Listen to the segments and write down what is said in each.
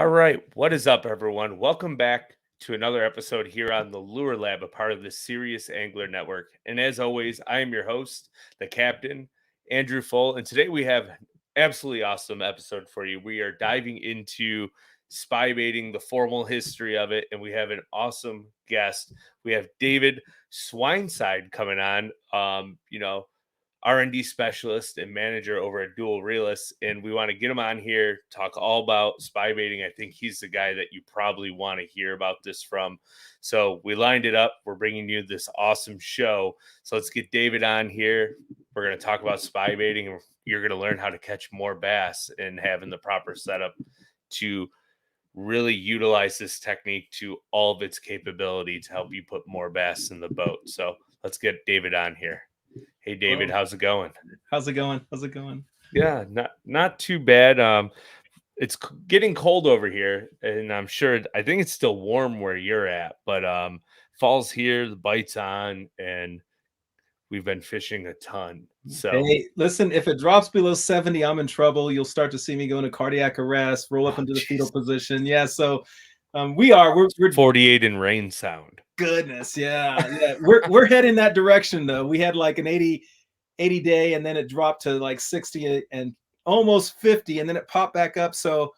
All right, what is up, everyone? Welcome back to another episode here on the Lure Lab, a part of the Serious Angler Network. And as always, I am your host, the captain, Andrew Full. And today we have an absolutely awesome episode for you. We are diving into spy baiting, the formal history of it, and we have an awesome guest. We have David Swendseid coming on. R&D specialist and manager over at Realis, and we want to get him on here, talk all about spy baiting. I think he's the guy that you probably want to hear about this from. So we lined it up. We're bringing you this awesome show. So let's get David on here. We're going to talk about spy baiting, and you're going to learn how to catch more bass and having the proper setup to really utilize this technique to all of its capability to help you put more bass in the boat. So let's get David on here. Hey David, Hello. how's it going? How's it going? How's it going? Yeah, not too bad. It's getting cold over here, and I think it's still warm where you're at, but fall's here, the bite's on, and we've been fishing a ton. So Hey, listen, if it drops below 70, I'm in trouble. You'll start to see me go into cardiac arrest, roll up into the fetal position. Yeah, so we're 48 in rain sound. goodness, yeah. We're heading that direction though. We had like an 80 day, and then it dropped to like 60 and almost 50, and then it popped back up. So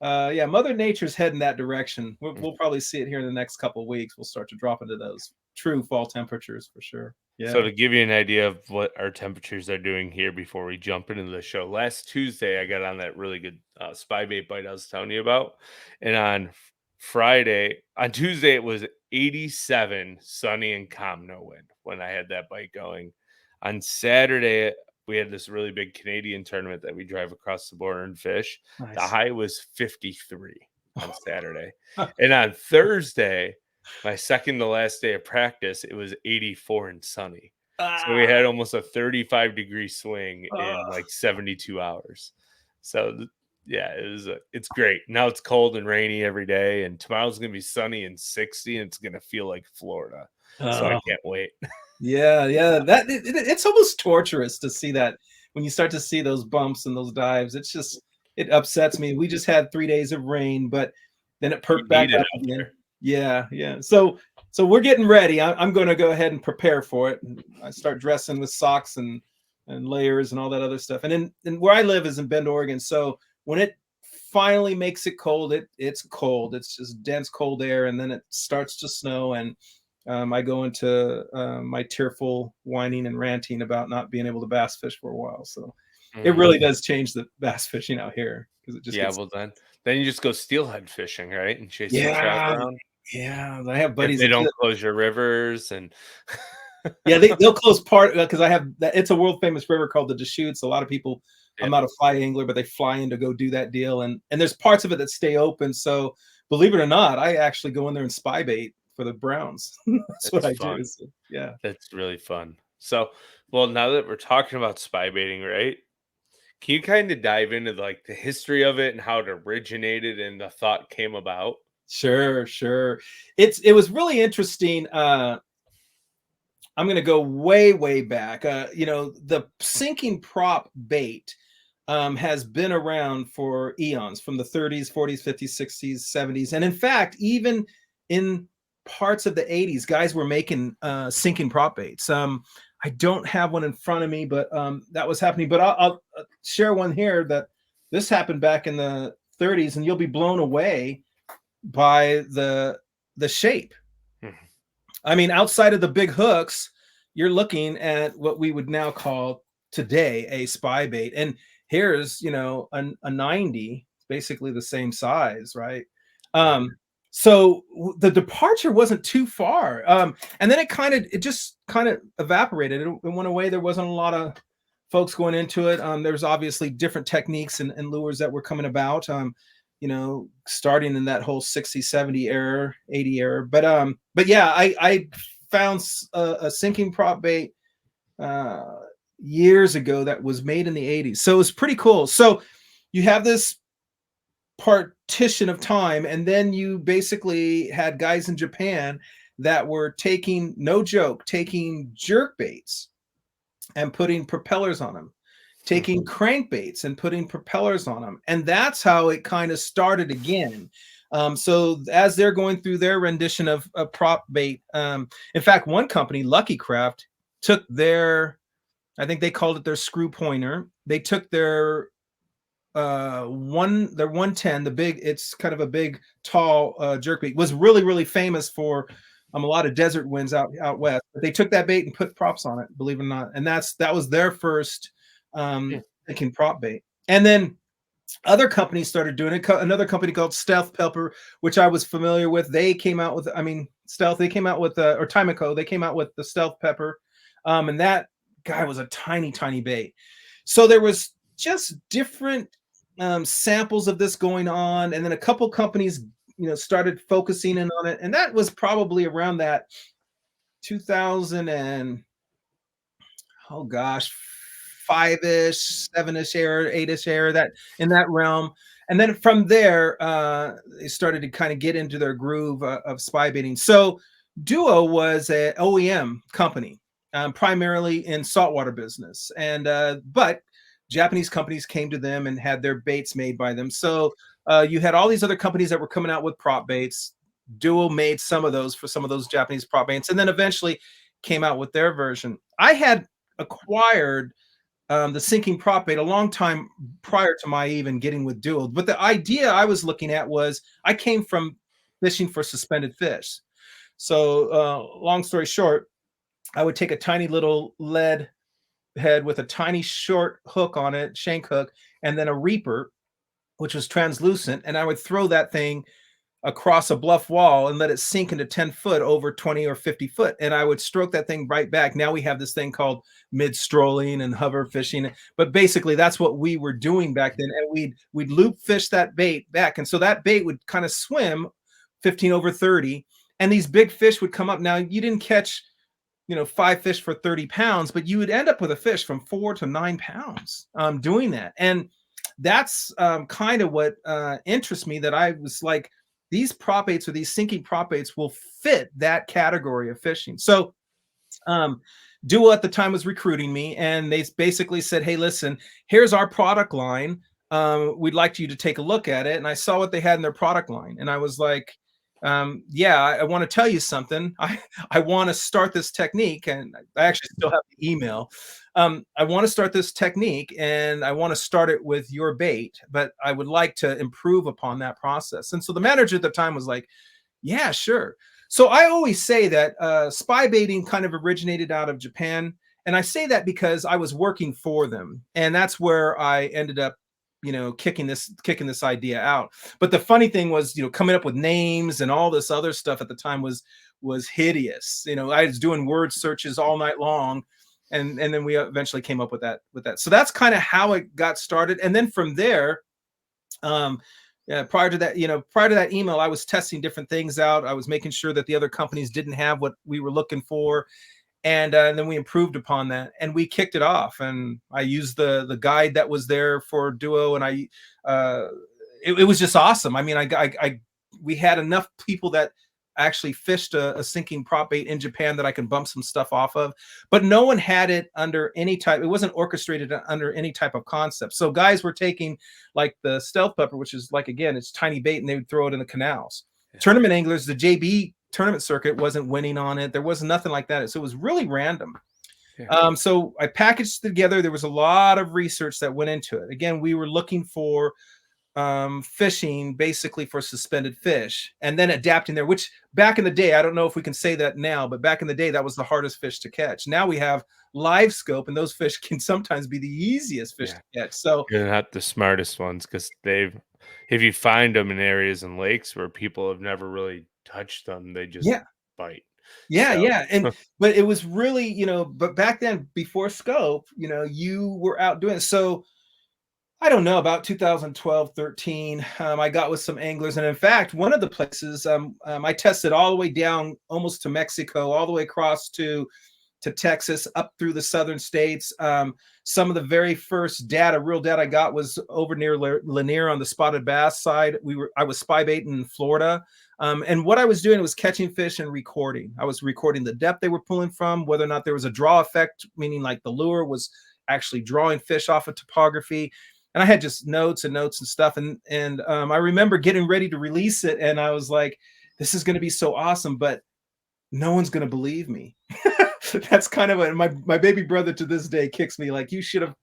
yeah, Mother Nature's heading that direction. We'll probably see it here in the next couple of weeks. We'll start to drop into those true fall temperatures for sure. Yeah. So to give you an idea of what our temperatures are doing here before we jump into the show, last Tuesday I got on that really good spy bait bite I was telling you about, and on Tuesday it was 87, sunny and calm, no wind when I had that bite going. On Saturday we had this really big Canadian tournament that we drive across the border and fish. Nice. The high was 53 on Saturday, and on Thursday, my second to last day of practice, it was 84 and sunny. So we had almost a 35-degree swing in like 72 hours. So yeah, it's great. Now it's cold and rainy every day, and tomorrow's gonna be sunny and 60, and it's gonna feel like Florida. So I can't wait. Yeah. It's almost torturous to see that when you start to see those bumps and those dives. It upsets me. We just had 3 days of rain, but then it perked back up again. Yeah. So we're getting ready. I'm going to go ahead and prepare for it. And I start dressing with socks and layers and all that other stuff. And where I live is in Bend, Oregon. So when it finally makes it cold, it's cold. It's just dense cold air, and then it starts to snow. And I go into my tearful whining and ranting about not being able to bass fish for a while. So it really does change the bass fishing out here, because it just then you just go steelhead fishing, right, and chase the trout around. Yeah, I have buddies. If they don't close your rivers, and yeah, they'll close part, because I have that. It's a world famous river called the Deschutes. A lot of people. I'm not a fly angler, but they fly in to go do that deal, and there's parts of it that stay open. So believe it or not, I actually go in there and spy bait for the browns. That's what I do. So, yeah, that's really fun. So, well, now that we're talking about spy baiting, right? Can you kind of dive into like the history of it and how it originated and the thought came about? Sure. It was really interesting. I'm going to go way back. The sinking prop bait has been around for eons, from the 30s, 40s, 50s, 60s, 70s, and in fact, even in parts of the 80s, guys were making sinking prop baits. I don't have one in front of me, but that was happening. But I'll share one here that this happened back in the 30s, and you'll be blown away by the shape. I mean, outside of the big hooks, you're looking at what we would now call today a spy bait. And here's, a 90, basically the same size, right? So the departure wasn't too far. And then it just kind of evaporated. It went away. There wasn't a lot of folks going into it. There's obviously different techniques and lures that were coming about, starting in that whole 60, 70 era, 80 era. But yeah, I found a sinking prop bait years ago that was made in the 80s. So it was pretty cool. So you have this partition of time, and then you basically had guys in Japan that were taking jerk baits and putting propellers on them, Hmm. taking crankbaits and putting propellers on them. And that's how it kind of started again. So as they're going through their rendition of prop bait, in fact, one company, Lucky Craft, took their, I think they called it their screw pointer. They took their 110, the big, it's kind of a big tall jerkbait, was really famous for a lot of desert winds out west, but they took that bait and put props on it, believe it or not. And that was their first Hmm. thinking prop bait. And then other companies started doing it. Another company called Stealth Pepper, which I was familiar with, they came out with, I mean, Stealth, they came out with or Timeco, they came out with the Stealth Pepper. And that guy was a tiny bait. So there was just different samples of this going on, and then a couple companies, started focusing in on it, and that was probably around that 2000 and, oh gosh, 5-ish, 7-ish era, 8-ish era, that in that realm. And then from there, they started to kind of get into their groove of spy baiting. So Duo was an OEM company, primarily in saltwater business, and but Japanese companies came to them and had their baits made by them. So you had all these other companies that were coming out with prop baits. Duo made some of those for some of those Japanese prop baits, and then eventually came out with their version. I had acquired the sinking prop bait a long time prior to my even getting with Duo. But the idea I was looking at was, I came from fishing for suspended fish. So long story short, I would take a tiny little lead head with a tiny short hook on it, shank hook, and then a reaper, which was translucent, and I would throw that thing across a bluff wall and let it sink into 10 foot over 20 or 50 foot. And I would stroke that thing right back. Now we have this thing called mid strolling and hover fishing. But basically that's what we were doing back then. And we'd loop fish that bait back. And so that bait would kind of swim 15 over 30. And these big fish would come up. Now you didn't catch, 5 fish for 30 pounds, but you would end up with a fish from 4 to 9 pounds doing that. And that's kind of what interests me, that I was like, these prop baits or these sinking prop baits will fit that category of fishing. So Duo at the time was recruiting me, and they basically said, hey, listen, here's our product line. We'd like you to take a look at it. And I saw what they had in their product line, and I was like, yeah, I want to tell you something. I want to start this technique, and I actually still have the email. I want to start this technique, and I want to start it with your bait, but I would like to improve upon that process. And so the manager at the time was like, yeah, sure. So I always say that spy baiting kind of originated out of Japan. And I say that because I was working for them, and that's where I ended up, kicking this idea out. But the funny thing was, coming up with names and all this other stuff at the time was hideous. I was doing word searches all night long, and then we eventually came up with that. So that's kind of how it got started. And then from there, yeah, prior to that email, I was testing different things out. I was making sure that the other companies didn't have what we were looking for. And then we improved upon that, and we kicked it off. And I used the guide that was there for Duo, and it was just awesome. I mean, we had enough people that actually fished a sinking prop bait in Japan that I can bump some stuff off of, but no one had it under any type. It wasn't orchestrated under any type of concept. So guys were taking like the Stealth Pepper, which is like, again, it's tiny bait, and they would throw it in the canals. Yeah. Tournament anglers, the JB tournament circuit wasn't winning on it. There was nothing like that. So it was really random. Yeah. So I packaged together. There was a lot of research that went into it. Again, we were looking for fishing basically for suspended fish, and then adapting there, which back in the day, I don't know if we can say that now, but back in the day, that was the hardest fish to catch. Now we have live scope, and those fish can sometimes be the easiest fish to catch. So they're not the smartest ones, because if you find them in areas and lakes where people have never really touched them, they just bite. Yeah, so. Yeah. And but it was really, but back then, before scope, you were out doing it. So I don't know, about 2012, 13, I got with some anglers. And in fact, one of the places I tested all the way down almost to Mexico, all the way across to Texas, up through the southern states. Some of the very first real data I got was over near Lanier on the spotted bass side. I was spy baiting in Florida. And what I was doing was catching fish and recording. I was recording the depth they were pulling from, whether or not there was a draw effect, meaning like the lure was actually drawing fish off of topography. And I had just notes and notes and stuff. And I remember getting ready to release it. And I was like, this is going to be so awesome, but no one's going to believe me. That's kind of my baby brother to this day kicks me like, you should have,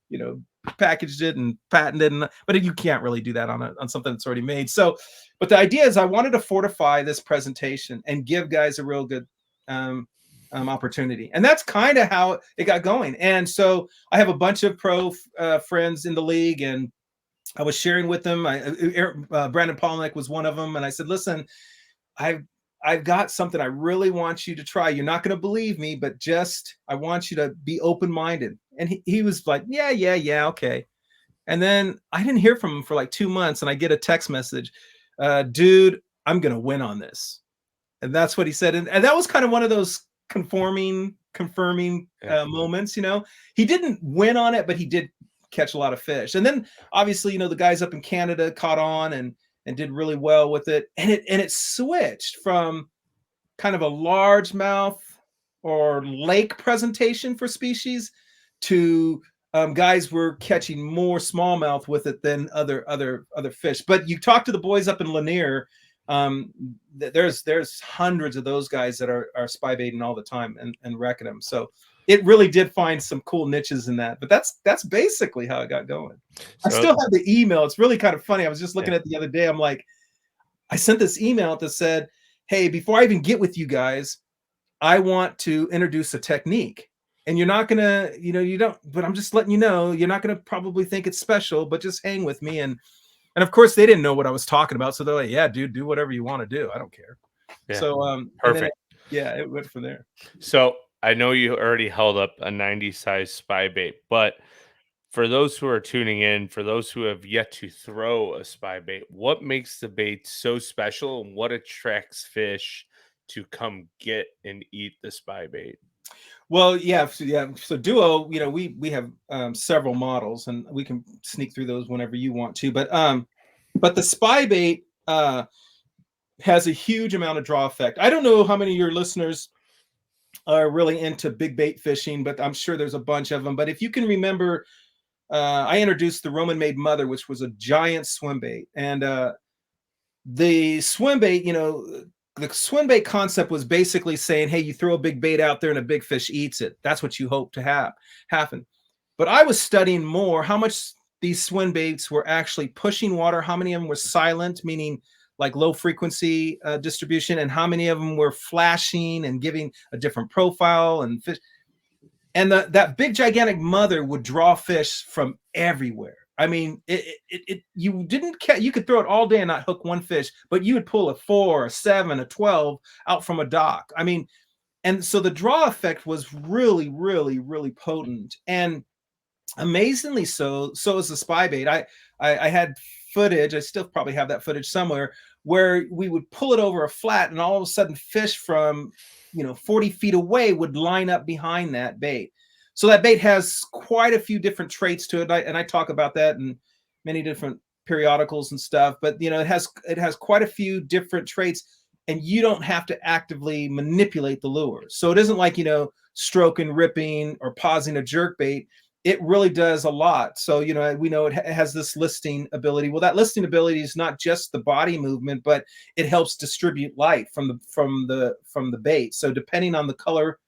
packaged it and patented it. But you can't really do that on something that's already made. So, but the idea is I wanted to fortify this presentation and give guys a real good opportunity. And that's kind of how it got going. And so I have a bunch of pro friends in the league, and I was sharing with them. Brandon Polnick was one of them. And I said, listen, I've got something I really want you to try. You're not going to believe me, but I want you to be open-minded. And he was like, yeah, okay. And then I didn't hear from him for like 2 months, and I get a text message, dude, I'm going to win on this. And that's what he said. And that was kind of one of those confirming moments. He didn't win on it, but he did catch a lot of fish. And then obviously, the guys up in Canada caught on and did really well with it. And it switched from kind of a largemouth or lake presentation for species to guys were catching more smallmouth with it than other fish. But you talk to the boys up in Lanier, there's hundreds of those guys that are spy baiting all the time and wrecking them. So it really did find some cool niches in that. But that's basically how it got going. I still have the email. It's really kind of funny. I was just looking at it the other day. I'm like, I sent this email that said, hey, before I even get with you guys, I want to introduce a technique. And you're not gonna, but I'm just letting you know, you're not gonna probably think it's special, but just hang with me. And of course they didn't know what I was talking about. So they're like, yeah, dude, do whatever you want to do. I don't care. Yeah. So perfect. It went from there. So I know you already held up a 90 size spy bait, but for those who are tuning in, for those who have yet to throw a spy bait, what makes the bait so special, and what attracts fish to come get and eat the spy bait? Well, yeah. So Duo, we have several models, and we can sneak through those whenever you want to. But the spy bait has a huge amount of draw effect. I don't know how many of your listeners are really into big bait fishing, but I'm sure there's a bunch of them. But if you can remember, I introduced the Roman Made Mother, which was a giant swim bait, and the swim bait, the swim bait concept was basically saying, hey, you throw a big bait out there and a big fish eats it. That's what you hope to happen. But I was studying more how much these swim baits were actually pushing water, how many of them were silent, meaning like low frequency distribution, and how many of them were flashing and giving a different profile and fish. And that big gigantic mother would draw fish from everywhere. I mean, you didn't catch, you could throw it all day and not hook one fish, but you would pull a 4, a 7, a 12 out from a dock. I mean, and so the draw effect was really, really, really potent. And amazingly so is the spy bait. I had footage, I still probably have that footage somewhere, where we would pull it over a flat and all of a sudden fish from 40 feet away would line up behind that bait. So that bait has quite a few different traits to it, and I talk about that in many different periodicals and stuff. But it has quite a few different traits, and you don't have to actively manipulate the lure. So it isn't like stroking, ripping, or pausing a jerk bait. It really does a lot. So we know it has this listing ability. Well, that listing ability is not just the body movement, but it helps distribute light from the bait. So depending on the color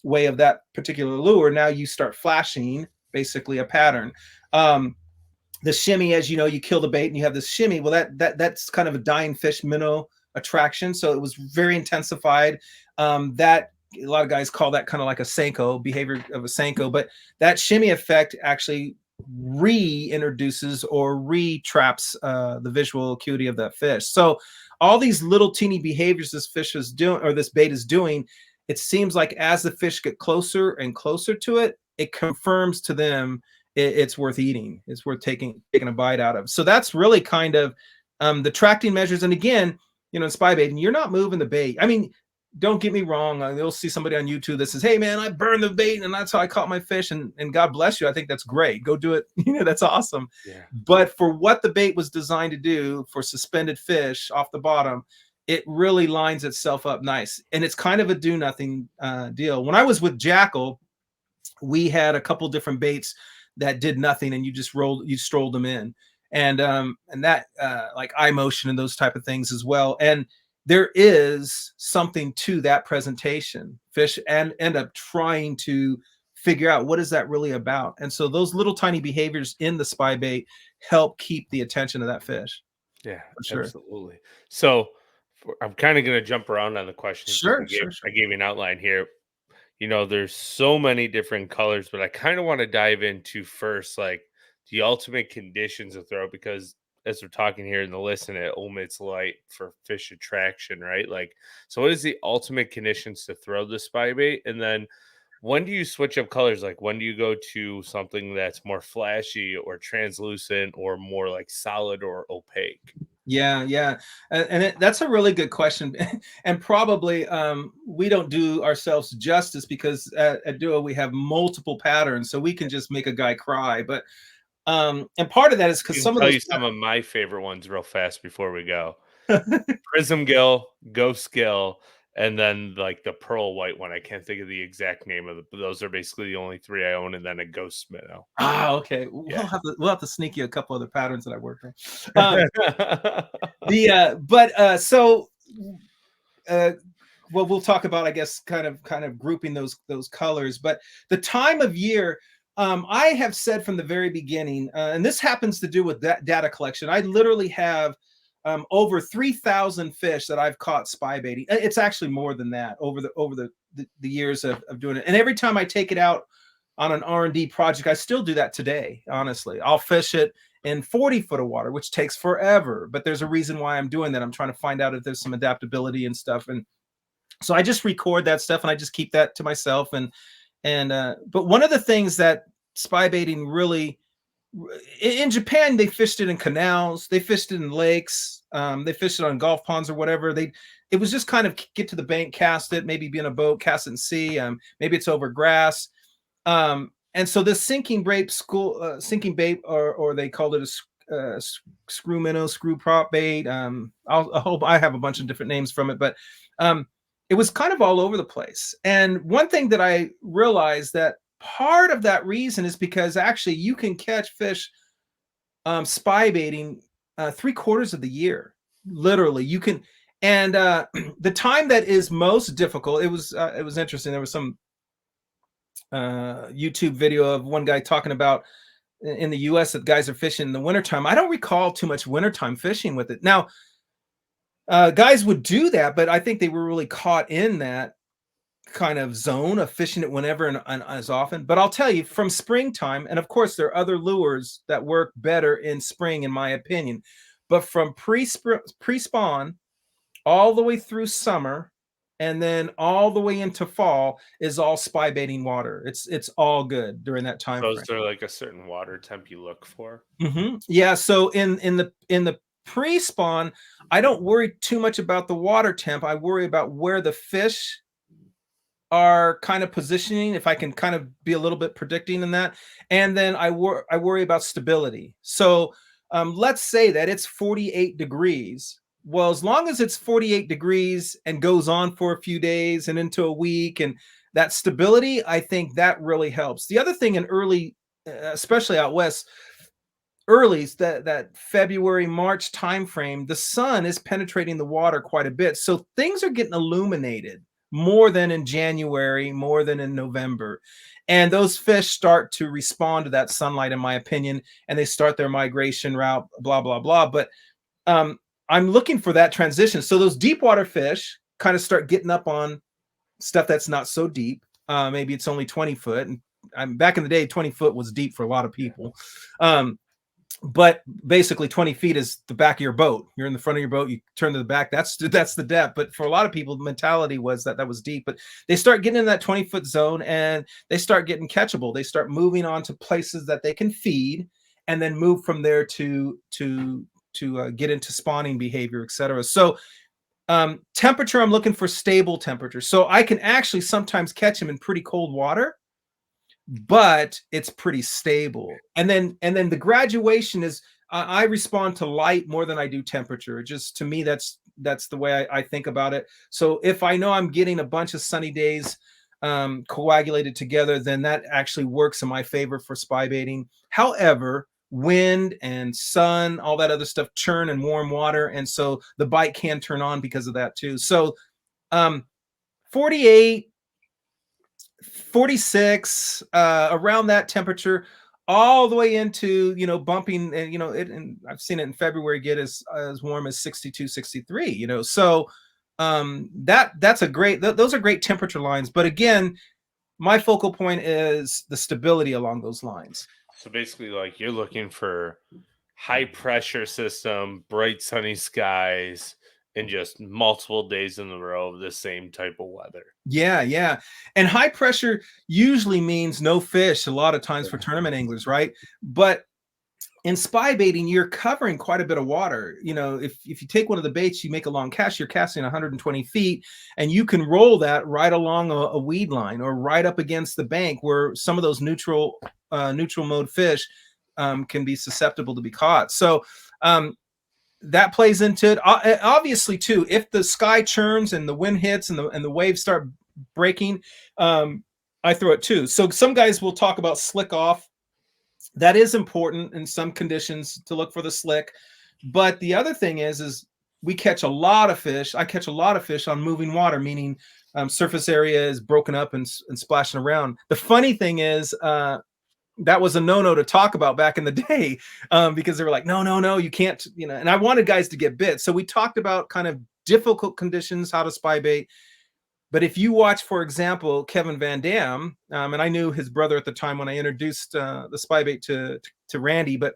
way of that particular lure, now you start flashing basically a pattern. The shimmy, as you kill the bait and you have this shimmy. Well, that's kind of a dying fish minnow attraction. So it was very intensified. That a lot of guys call that kind of like a Senko behavior of a Senko, but that shimmy effect actually reintroduces or retraps the visual acuity of that fish. So all these little teeny behaviors this fish is doing, or this bait is doing, it seems like as the fish get closer and closer to it, it confirms to them it's worth eating. It's worth taking a bite out of. So that's really kind of the tracking measures. And again, in spy baiting, you're not moving the bait. I mean, don't get me wrong. You'll see somebody on YouTube that says, hey man, I burned the bait and that's how I caught my fish. And God bless you. I think that's great. Go do it. That's awesome. Yeah. But for what the bait was designed to do for suspended fish off the bottom, it really lines itself up nice. And it's kind of a do nothing deal. When I was with Jackal, we had a couple different baits that did nothing, and you strolled them in, and that like eye motion and those type of things as well. And there is something to that presentation. Fish and end up trying to figure out what is that really about. And so those little tiny behaviors in the spy bait help keep the attention of that fish. Yeah, For sure. absolutely. So I'm kind of going to jump around on the questions because Sure, sure, I sure. gave you an outline here. There's so many different colors, but I kind of want to dive into first, like the ultimate conditions of throw, because as we're talking here in the listen, it omits light for fish attraction, right? Like, so what is the ultimate conditions to throw the spy bait? And then when do you switch up colors? Like, when do you go to something that's more flashy or translucent or more like solid or opaque? Yeah, yeah, that's a really good question, and probably we don't do ourselves justice because at Duo we have multiple patterns, so we can just make a guy cry. But and part of that is I because can some of tell those you some of my favorite ones real fast before we go. Prism Gill, Ghost Gill, and then like the pearl white one. I can't think of the exact name of but those are basically the only three I own, and then a ghost minnow. okay, Yeah. we'll have to sneak you a couple other patterns that I worked on. The but so uh well, we'll talk about, I guess, kind of grouping those colors. But the time of year, I have said from the very beginning, and this happens to do with that data collection. I literally have over 3,000 fish that I've caught spy baiting. It's actually more than that over the years of doing it. And every time I take it out on an R&D project, I still do that today. Honestly, I'll fish it in 40 foot of water, which takes forever. But there's a reason why I'm doing that. I'm trying to find out if there's some adaptability and stuff. And so I just record that stuff and I just keep that to myself. And but one of the things that spy baiting really in Japan, they fished it in canals, they fished it in lakes, they fished it on golf ponds or whatever. It was just kind of get to the bank, cast it, maybe be in a boat, cast it and see. Maybe it's over grass. And so this sinking bait, or they called it a screw minnow, screw prop bait. I hope I have a bunch of different names from it, but it was kind of all over the place. And one thing that I realized, that part of that reason is because actually you can catch fish spy baiting 3/4 of the year. Literally, you can. And the time that is most difficult, it was interesting. There was some YouTube video of one guy talking about in the US that guys are fishing in the wintertime. I don't recall too much wintertime fishing with it. Now, guys would do that, but I think they were really caught in that kind of zone of fishing it whenever and as often. But I'll tell you, from springtime, and of course there are other lures that work better in spring, in my opinion, but from pre-spawn all the way through summer and then all the way into fall is all spy baiting water. It's all good during that time So is frame. there like a certain water temp you look for? Yeah, so in the pre-spawn, I don't worry too much about the water temp. I worry about where the fish are kind of positioning, if I can kind of be a little bit predicting in that. And then I worry about stability. So let's say that it's 48 degrees. Well, as long as it's 48 degrees and goes on for a few days and into a week, and that stability, I think that really helps. The other thing in early, especially out west, early, that February, March timeframe, the sun is penetrating the water quite a bit. So things are getting illuminated more than in January, more than in November. And those fish start to respond to that sunlight, in my opinion, and they start their migration route, blah, blah, blah. But I'm looking for that transition. So those deep water fish kind of start getting up on stuff that's not so deep. Maybe it's only 20 foot. And I'm back in the day, 20 foot was deep for a lot of people. But basically 20 feet is the back of your boat. You're in the front of your boat, you turn to the back, that's the depth. But for a lot of people, the mentality was that was deep. But they start getting in that 20-foot zone and they start getting catchable. They start moving on to places that they can feed and then move from there to get into spawning behavior, etc. So temperature, I'm looking for stable temperature. So I can actually sometimes catch them in pretty cold water, but it's pretty stable. And then the graduation is I respond to light more than I do temperature. Just to me, that's the way I think about it. So if I know I'm getting a bunch of sunny days, coagulated together, then that actually works in my favor for spy baiting. However, wind and sun, all that other stuff, churn and warm water, and so the bite can turn on because of that too. So 48, 46, around that temperature, all the way into, bumping, and and I've seen it in February get as warm as 62, 63. So that's a great, those are great temperature lines. But again, my focal point is the stability along those lines. So basically, like you're looking for high pressure system, bright sunny skies, and just multiple days in a row of the same type of weather. Yeah, yeah. And high pressure usually means no fish a lot of times for tournament anglers, right? But in spy baiting, you're covering quite a bit of water. If you take one of the baits, you make a long cast, you're casting 120 feet, and you can roll that right along a weed line or right up against the bank where some of those neutral mode fish can be susceptible to be caught. So that plays into it. Obviously, too, if the sky churns and the wind hits and the waves start breaking, I throw it too. So some guys will talk about slick off. That is important in some conditions to look for the slick. But the other thing is we catch a lot of fish. I catch a lot of fish on moving water, meaning surface area is broken up and splashing around. The funny thing is, that was a no-no to talk about back in the day, because they were like, no, you can't, and I wanted guys to get bit. So we talked about kind of difficult conditions, how to spy bait. But if you watch, for example, Kevin Van Dam, and I knew his brother at the time when I introduced the spy bait to Randy, but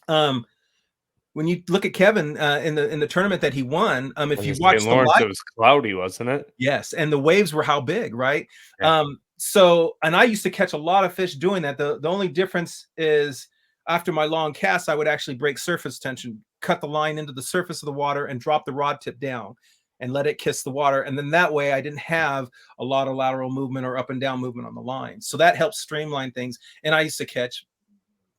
when you look at Kevin in the tournament that he won, if you watch St. the Lawrence, live, it was cloudy, wasn't it? yes, and the waves were how big, right? Yeah. So, and I used to catch a lot of fish doing that. The only difference is after my long cast, I would actually break surface tension, cut the line into the surface of the water and drop the rod tip down and let it kiss the water. And then that way I didn't have a lot of lateral movement or up and down movement on the line. So that helps streamline things. And I used to catch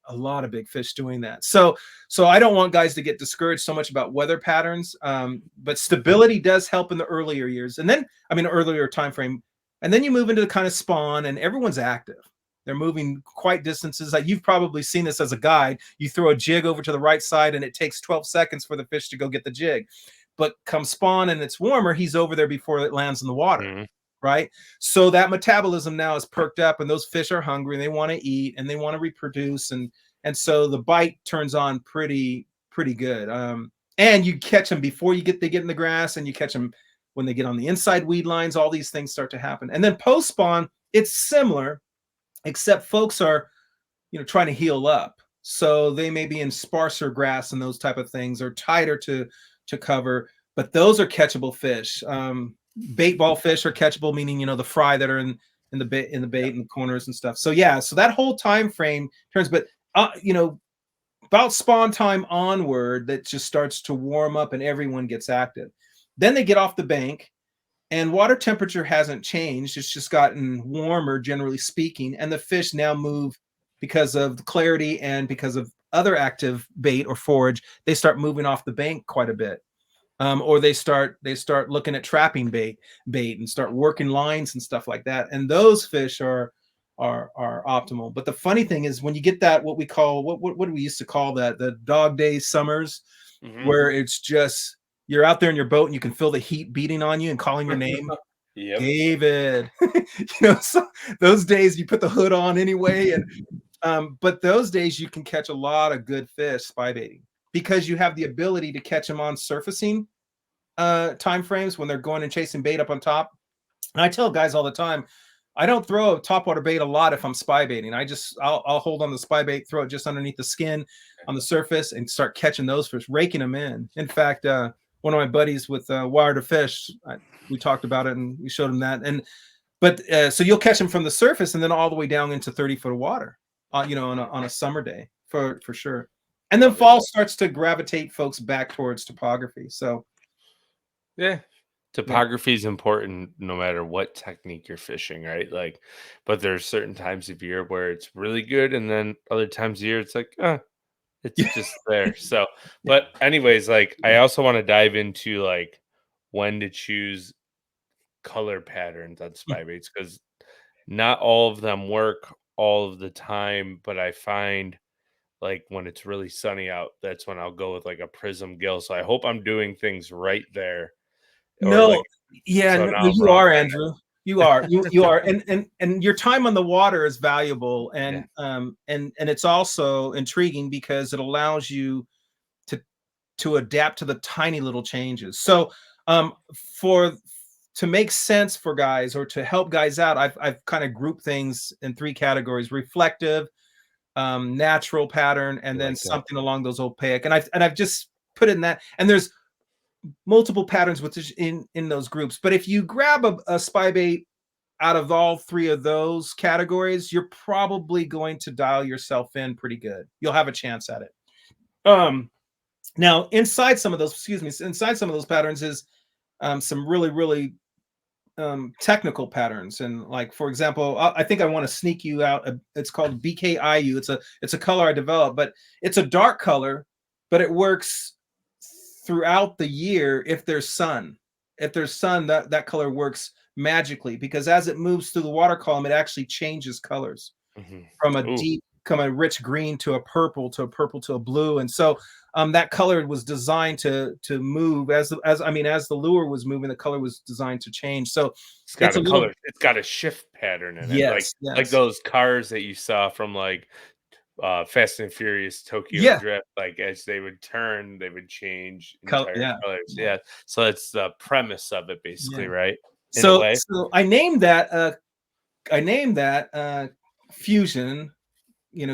a lot of big fish doing that. So I don't want guys to get discouraged so much about weather patterns, but stability does help in the earlier years. And then, earlier time frame. And then you move into the kind of spawn and everyone's active. They're moving quite distances. Like you've probably seen this as a guide. You throw a jig over to the right side and it takes 12 seconds for the fish to go get the jig. But come spawn and it's warmer, he's over there before it lands in the water. Mm-hmm. Right? So that metabolism now is perked up and those fish are hungry and they want to eat and they want to reproduce. And so the bite turns on pretty good. And you catch them before they get in the grass, and you catch them when they get on the inside weed lines. All these things start to happen. And then post spawn, it's similar, except folks are, trying to heal up. So they may be in sparser grass and those type of things, or tighter to cover, but those are catchable fish. Bait ball fish are catchable, meaning, the fry that are in the bait and the corners and stuff. So yeah, so that whole time frame turns, but about spawn time onward, that just starts to warm up and everyone gets active. Then they get off the bank and water temperature hasn't changed. It's just gotten warmer, generally speaking. And the fish now move because of the clarity and because of other active bait or forage. They start moving off the bank quite a bit. Or they start looking at trapping bait and start working lines and stuff like that. And those fish are optimal. But the funny thing is when you get that, what we call, what do we used to call that? The dog days summers, where it's just, you're out there in your boat and you can feel the heat beating on you and calling your name. Yep. David, so those days you put the hood on anyway. And, but those days you can catch a lot of good fish spy baiting because you have the ability to catch them on surfacing time frames when they're going and chasing bait up on top. And I tell guys all the time, I don't throw a topwater bait a lot if I'm spy baiting. I'll hold on the spy bait, throw it just underneath the skin on the surface and start catching those fish, raking them in. In fact, one of my buddies with Wire to Fish, we talked about it and we showed him that. But so you'll catch them from the surface and then all the way down into 30 foot of water, on a summer day for sure. And then fall starts to gravitate folks back towards topography. So yeah. Topography is important no matter what technique you're fishing, right? Like, but there's certain times of year where it's really good, and then other times of year it's like, it's just there. So, but anyways, like I also want to dive into like when to choose color patterns on spy baits, because Not all of them work all of the time, but I find like when it's really sunny out, that's when I'll go with like a prism gill. So I hope I'm doing things right there. Or No, like, yeah, so no, now I'm you wrong. are, Andrew. You are. You are. And your time on the water is valuable, Yeah. and it's also intriguing because it allows you to adapt to the tiny little changes. So, for to make sense for guys or to help guys out, I've kind of grouped things in three categories: reflective, natural pattern, I and then like that. something along those opaque. And I've just put in that. And there's multiple patterns in those groups. But if you grab a spy bait out of all three of those categories, you're probably going to dial yourself in pretty good. You'll have a chance at it. Now, inside some of those, inside some of those patterns is some really technical patterns. And like, for example, I think I want to sneak you out. It's called BKIU. It's a color I developed, but it's a dark color, but it works throughout the year if there's sun. If there's sun, that color works magically because as it moves through the water column, it actually changes colors from a Ooh, deep, from a rich green to a purple to a purple to a blue. And so that color was designed to move as as the lure was moving, the color was designed to change. So it's got it's a a little color. It's got a shift pattern in it, like yes, those cars that you saw from like Fast and Furious Tokyo yeah, Drift. Like as they would turn, they would change color, entire yeah, colors. yeah, Yeah. So it's the premise of it, yeah. basically, right? In a So way. I named that fusion,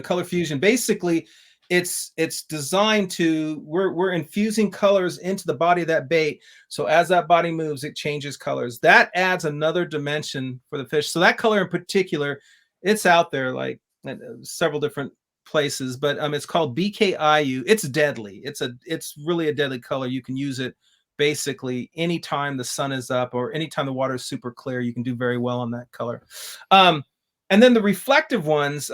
color fusion. Basically, it's designed to we're infusing colors into the body of that bait. So as that body moves, it changes colors. That adds another dimension for the fish. So that color in particular, it's out there like at several different places, but it's called BKIU. It's deadly. It's really a deadly color. You can use it basically anytime the sun is up or anytime the water is super clear. You can do very well on that color. Um, and then the reflective ones,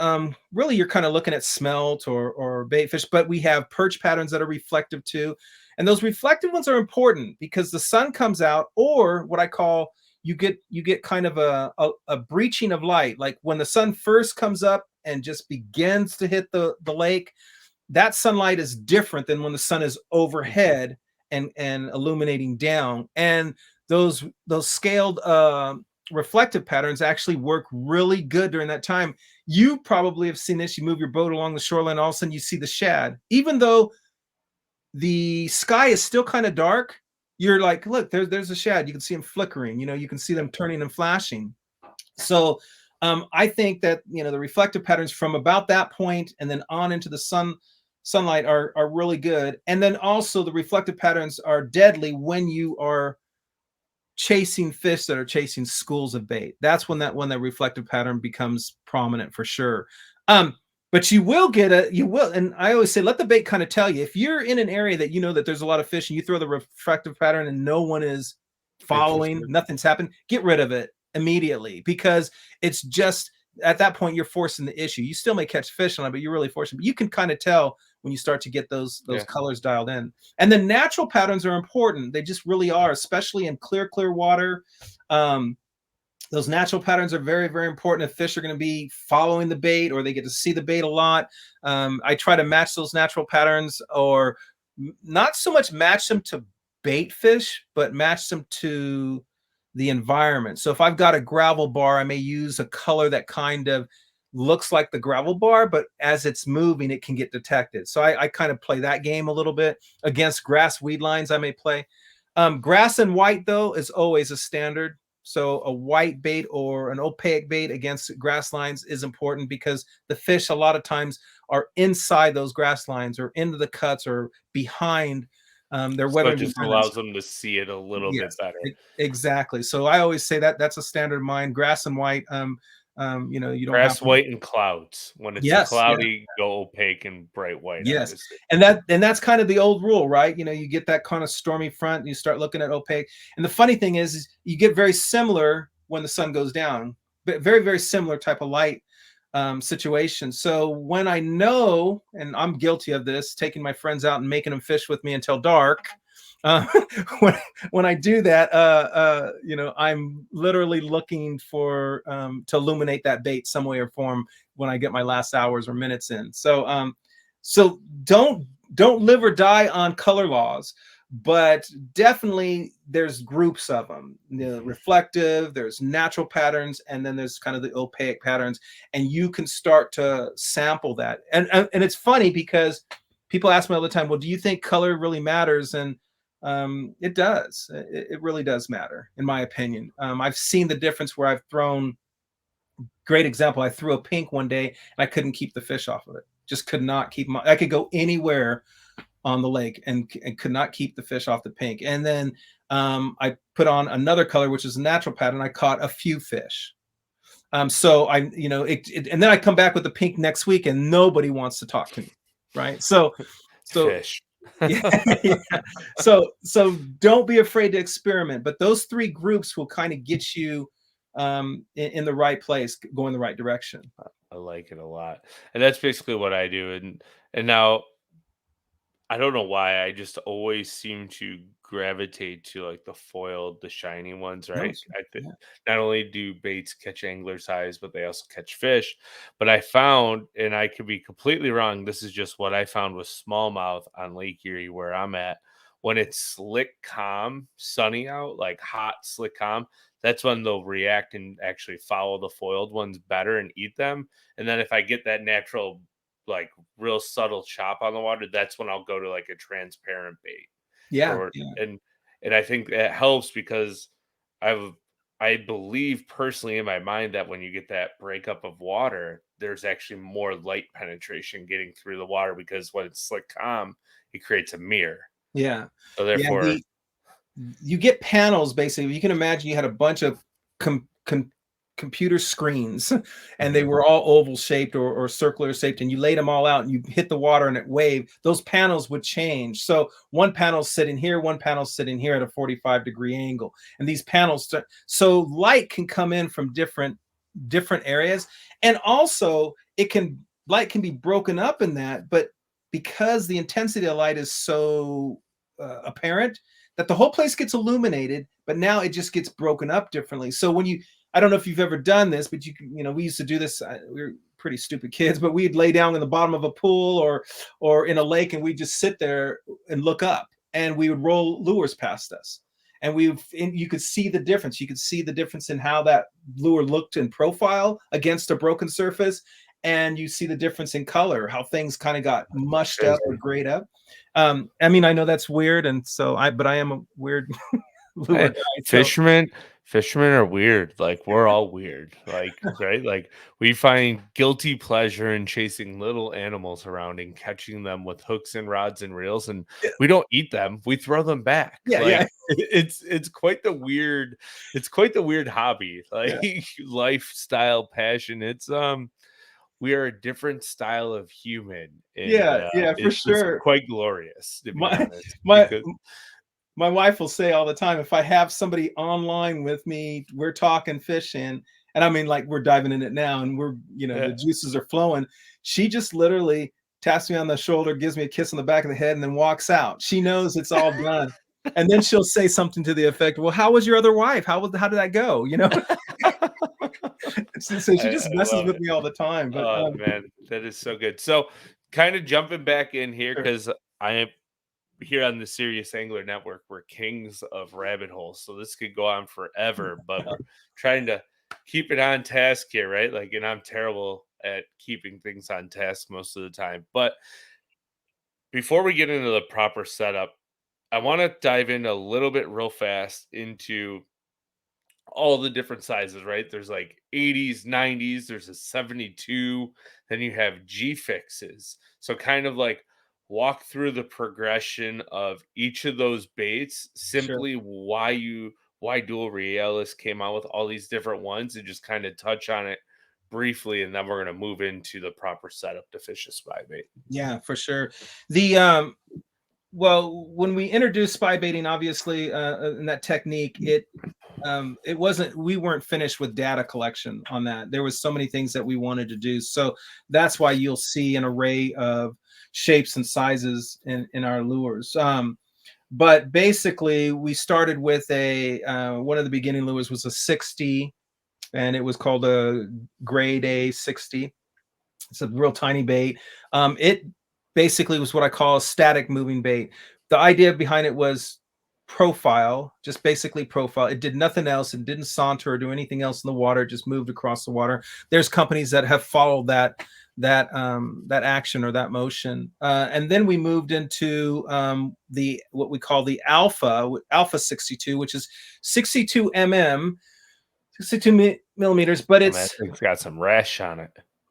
really you're kind of looking at smelt or baitfish, but we have perch patterns that are reflective too. And those reflective ones are important because the sun comes out, or what I call you get kind of a breaching of light. Like when the sun first comes up and just begins to hit the lake, that sunlight is different than when the sun is Mhm. overhead and illuminating down. And those scaled reflective patterns actually work really good during that time. You probably have seen this. You move your boat along the shoreline, all of a sudden you see the shad, even though the sky is still kind of dark. You're like, look, there's a shad. You can see them flickering. You can see them turning and flashing. So I think that the reflective patterns from about that point and then on into the sunlight are really good. And then also the reflective patterns are deadly when you are chasing fish that are chasing schools of bait. That's when that reflective pattern becomes prominent for sure. Um, but you will, and I always say, let the bait kind of tell you if you're in an area that you know that there's a lot of fish and you throw the reflective pattern and no one is following, Interesting. nothing's happened, get rid of it immediately because it's just at that point you're forcing the issue. You still may catch fish on it, but you're really forcing. But you can kind of tell when you start to get those Yeah. colors dialed in. And the natural patterns are important. They just really are, especially in clear water. Um, those natural patterns are very important if fish are going to be following the bait or they get to see the bait a lot. I try to match those natural patterns, or not so much match them to bait fish, but match them to the environment. So if I've got a gravel bar, I may use a color that kind of looks like the gravel bar, but as it's moving, it can get detected. So I kind of play that game a little bit. Against grass weed lines, I may play. Grass and white, though, is always a standard. So a white bait or an opaque bait against grass lines is important because the fish a lot of times are inside those grass lines or into the cuts or behind. They're So it weathering just behind them. allows them to see it a little bit Yes, better. exactly. So I always say that that's a standard of mine. Grass and white. You don't have Grass to. white and clouds. When it's Yes, yeah, cloudy, go opaque and bright white, yes, obviously. and that's kind of the old rule, right? You get that kind of stormy front, and you start looking at opaque. And the funny thing is you get very similar when the sun goes down, but very similar type of light situation. So when I know, and I'm guilty of this, taking my friends out and making them fish with me until dark, Uh, when, when I do that, you know, I'm literally looking for to illuminate that bait some way or form when I get my last hours or minutes in. So, so don't live or die on color laws, but definitely there's groups of them. The reflective, there's natural patterns, and then there's kind of the opaque patterns, and you can start to sample that. And it's funny because people ask me all the time, well, do you think color really matters? And it does. It really does matter, in my opinion. I've seen the difference where I've thrown. Great example. I threw a pink one day and I couldn't keep the fish off of it. Just could not keep my. I could go anywhere on the lake and could not keep the fish off the pink. And then I put on another color, which is a natural pattern. I caught a few fish. So I, you know, and then I come back with the pink next week, and nobody wants to talk to me, right? So Fish. yeah, yeah. So don't be afraid to experiment. But those three groups will kind of get you in the right place, go in the right direction. I like it a lot, and that's basically what I do. And now I don't know why I just always seem to gravitate to like the foiled, the shiny ones, No, right? I think yeah, not only do baits catch anglers' eyes, but they also catch fish. But I found, and I could be completely wrong, this is just what I found with smallmouth on Lake Erie where I'm at. When it's slick, calm, sunny out, like hot, slick, calm, that's when they'll react and actually follow the foiled ones better and eat them. And then if I get that natural like real subtle chop on the water, that's when I'll go to like a transparent bait yeah, or yeah, and I think that helps because I've I believe personally in my mind that when you get that breakup of water, there's actually more light penetration getting through the water because when it's slick calm, it creates a mirror. yeah, So yeah. therefore, You get panels basically. You can imagine you had a bunch of com, com, computer screens and they mhm, were all oval shaped or circular shaped, and you laid them all out and you hit the water and it waved. Those panels would change. So one panel's sitting here, one panel's sitting here at a 45-degree angle, and these panels so light can come in from different areas, and also it can light can be broken up in that, but because the intensity of light is so apparent, that the whole place gets illuminated, but now it just gets broken up differently. So when you, I don't know if you've ever done this, but you know, we used to do this. We were pretty stupid kids, but we'd lay down in the bottom of a pool or in a lake, and we'd just sit there and look up, and we would roll lures past us. And you could see the difference. You could see the difference in how that lure looked in profile against a broken surface, and you see the difference in color, how things kind of got mushed up or crazy. grayed up. I mean, I know that's weird, and so but I am a weird lure Hey, guy. So fishermen fishermen are weird. Like we're all weird. Like right? Like we find guilty pleasure in chasing little animals around and catching them with hooks and rods and reels, and yeah, we don't eat them. We throw them back. yeah, yeah, Like it's quite the weird hobby. Like yeah, lifestyle passion. It's we are a different style of human, and yeah, yeah, for it's sure. quite glorious to be My honest my because my wife will say all the time, if I have somebody online with me, we're talking fishing, and I mean, like we're diving in it now, and we're, you know, the yeah. juices are flowing. She just literally taps me on the shoulder, gives me a kiss on the back of the head, and then walks out. She knows it's all done. And then she'll say something to the effect, "Well, how was your other wife? How did that go?" You know, so she I just messes love with it. me all the time. But Oh man, that is so good. So, kind of jumping back in here sure. because I am here on the Serious Angler Network. We're kings of rabbit holes, so this could go on forever. But we're trying to keep it on task here, right? Like, and I'm terrible at keeping things on task most of the time. But before we get into the proper setup, I want to dive in a little bit real fast into all the different sizes, right? There's like 80s, 90s, there's a 72, then you have G fixes. So kind of like walk through the progression of each of those baits, Sure. simply why dual realis came out with all these different ones and just kind of touch on it briefly and then we're going to move into the proper setup to fish a spy bait. Yeah, for sure. The well, when we introduced spy baiting, obviously, in that technique, it wasn't, we weren't finished with data collection on that. There was so many things that we wanted to do. So that's why you'll see an array of shapes and sizes in our lures. But basically, we started with a one of the beginning lures was a 60, and it was called a grade A 60. It's a real tiny bait. It basically was what I call a static moving bait. The idea behind it was profile, just basically profile. It did nothing else. It didn't saunter or do anything else in the water. It just moved across the water. There's companies that have followed that action or that motion. And then we moved into the what we call the alpha 62, which is 62 mm, 62 millimeters, but Oh, man, it's that thing's got some rash on it.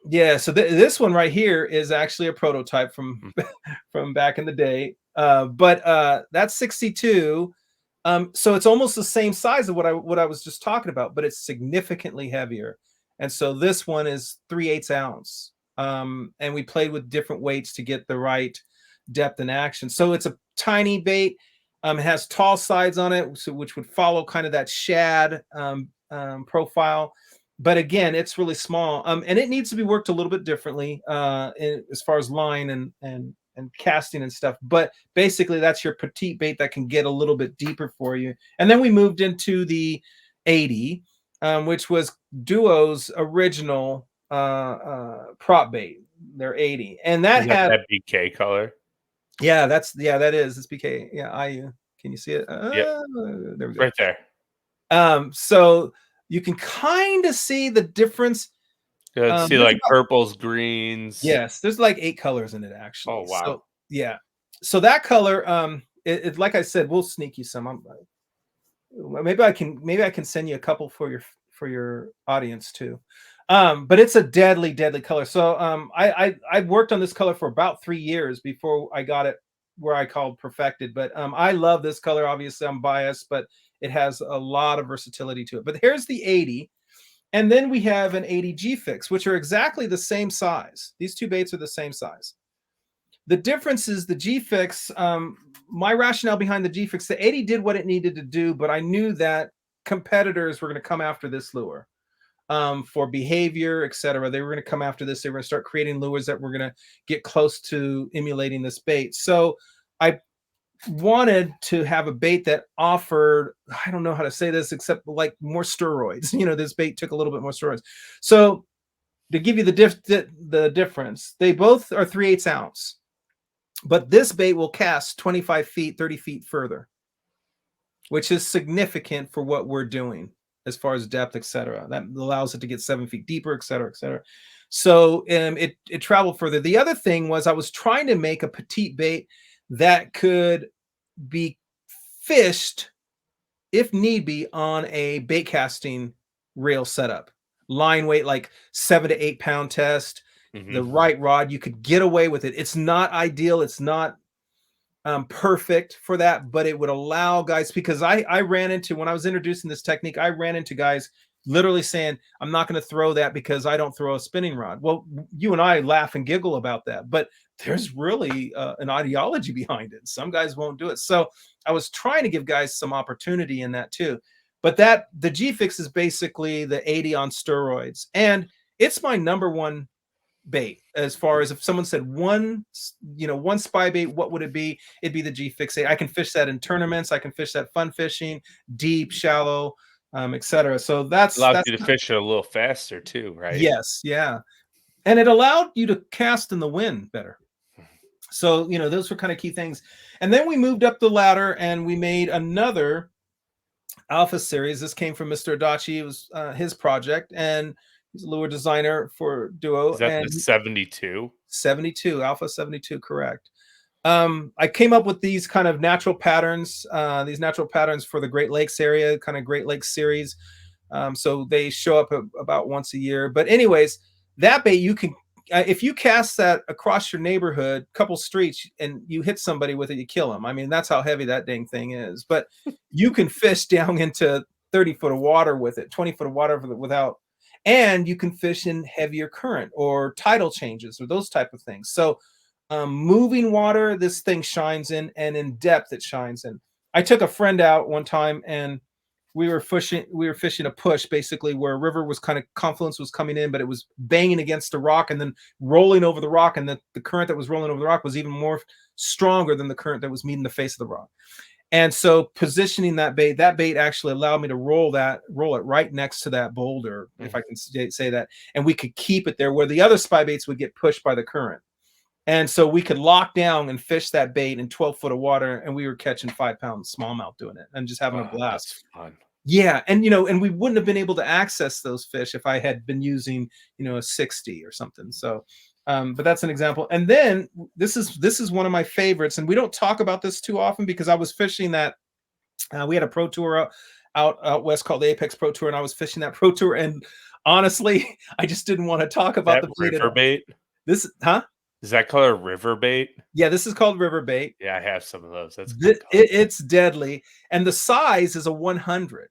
yeah. So this one right here is actually a prototype from from back in the day. But that's 62. So it's almost the same size of what I was just talking about, but it's significantly heavier. And so this one is 3/8 ounce. And we played with different weights to get the right depth and action. So it's a tiny bait. It has tall sides on it, so which would follow kind of that shad profile. But again, it's really small, and it needs to be worked a little bit differently as far as line and casting and stuff. But basically, that's your petite bait that can get a little bit deeper for you. And then we moved into the 80, which was Duo's original prop bait. They're 80, and Is that that had that BK color? yeah, that is it's BK. Yeah, IU. Can you see it? Yep, There we go. right there. So you can kind of see the difference. Good. See, There's like about purples, greens. yes, there's like 8 colors in it Oh actually. wow. So yeah, so that color, like I said, we'll sneak you some. Maybe I can send you a couple for your audience too. But it's a deadly color. So I worked on this color for about 3 years before I got it where I called perfected. But I love this color. Obviously, I'm biased, but it has a lot of versatility to it. But here's the 80. And then we have an 80 G Fix, which are exactly the same size. These two baits are the same size. The difference is the G Fix. My rationale behind the G Fix, the 80 did what it needed to do, but I knew that competitors were going to come after this lure for behavior, etc. They were going to come after this. They were going to start creating lures that were going to get close to emulating this bait. So I wanted to have a bait that offered, I don't know how to say this, except like more steroids. This bait took a little bit more steroids. So to give you the difference, they both are 3/8 ounce, but this bait will cast 25 feet, 30 feet further, which is significant for what we're doing as far as depth, etc. That allows it to get 7 feet deeper, etc., etc. So it traveled further. The other thing was I was trying to make a petite bait that could be fished, if need be, on a bait casting rail setup. Line weight like 7 to 8 pound test. The right rod, you could get away with it. It's not ideal. It's not perfect for that, but it would allow guys, because I ran into, when I was introducing this technique, I ran into guys literally saying, I'm not going to throw that because I don't throw a spinning rod. Well, you and I laugh and giggle about that, but there's really an ideology behind it. Some guys won't do it. So I was trying to give guys some opportunity in that too. But the G Fix is basically the 80 on steroids. And it's my number one bait. As far as if someone said one spy bait, what would it be? It'd be the G Fix 8. I can fish that in tournaments. I can fish that fun fishing, deep, shallow, etc. So that's Allows you to fish it a little faster too, right? yes, yeah. And it allowed you to cast in the wind better. So, those were kind of key things. And then we moved up the ladder and we made another Alpha series. This came from Mr. Adachi. It was his project, and he's a lure designer for Duo. Is that and the 72? 72, Alpha 72, correct. I came up with these kind of natural patterns, for the Great Lakes area, kind of Great Lakes series. So they show up about once a year. But anyways, that bait, you can, if you cast that across your neighborhood, couple streets, and you hit somebody with it, you kill them. I mean, that's how heavy that dang thing is. But you can fish down into 30 foot of water with it, 20 foot of water without, and you can fish in heavier current or tidal changes or those type of things. So moving water, this thing shines in, and in depth it shines in. I took a friend out one time and we were fishing a push, basically, where a river was kind of, confluence was coming in, but it was banging against a rock and then rolling over the rock, and the current that was rolling over the rock was even more stronger than the current that was meeting the face of the rock. And so positioning that bait actually allowed me to roll it right next to that boulder, if I can say that, and we could keep it there where the other spy baits would get pushed by the current. And so we could lock down and fish that bait in 12 foot of water, and we were catching 5-pound smallmouth doing it and just having a Oh, blast. that's fun. Yeah, and and we wouldn't have been able to access those fish if I had been using, a 60 or something. So, but that's an example. And then this is one of my favorites, and we don't talk about this too often because I was fishing that. We had a pro tour out west called the Apex Pro Tour, and I was fishing that pro tour. And honestly, I just didn't want to talk about That the bait at river all. bait? This, huh? Is that color river bait? Yeah, this is called river bait. Yeah, I have some of those. That's a good color. It's deadly, and the size is a 100.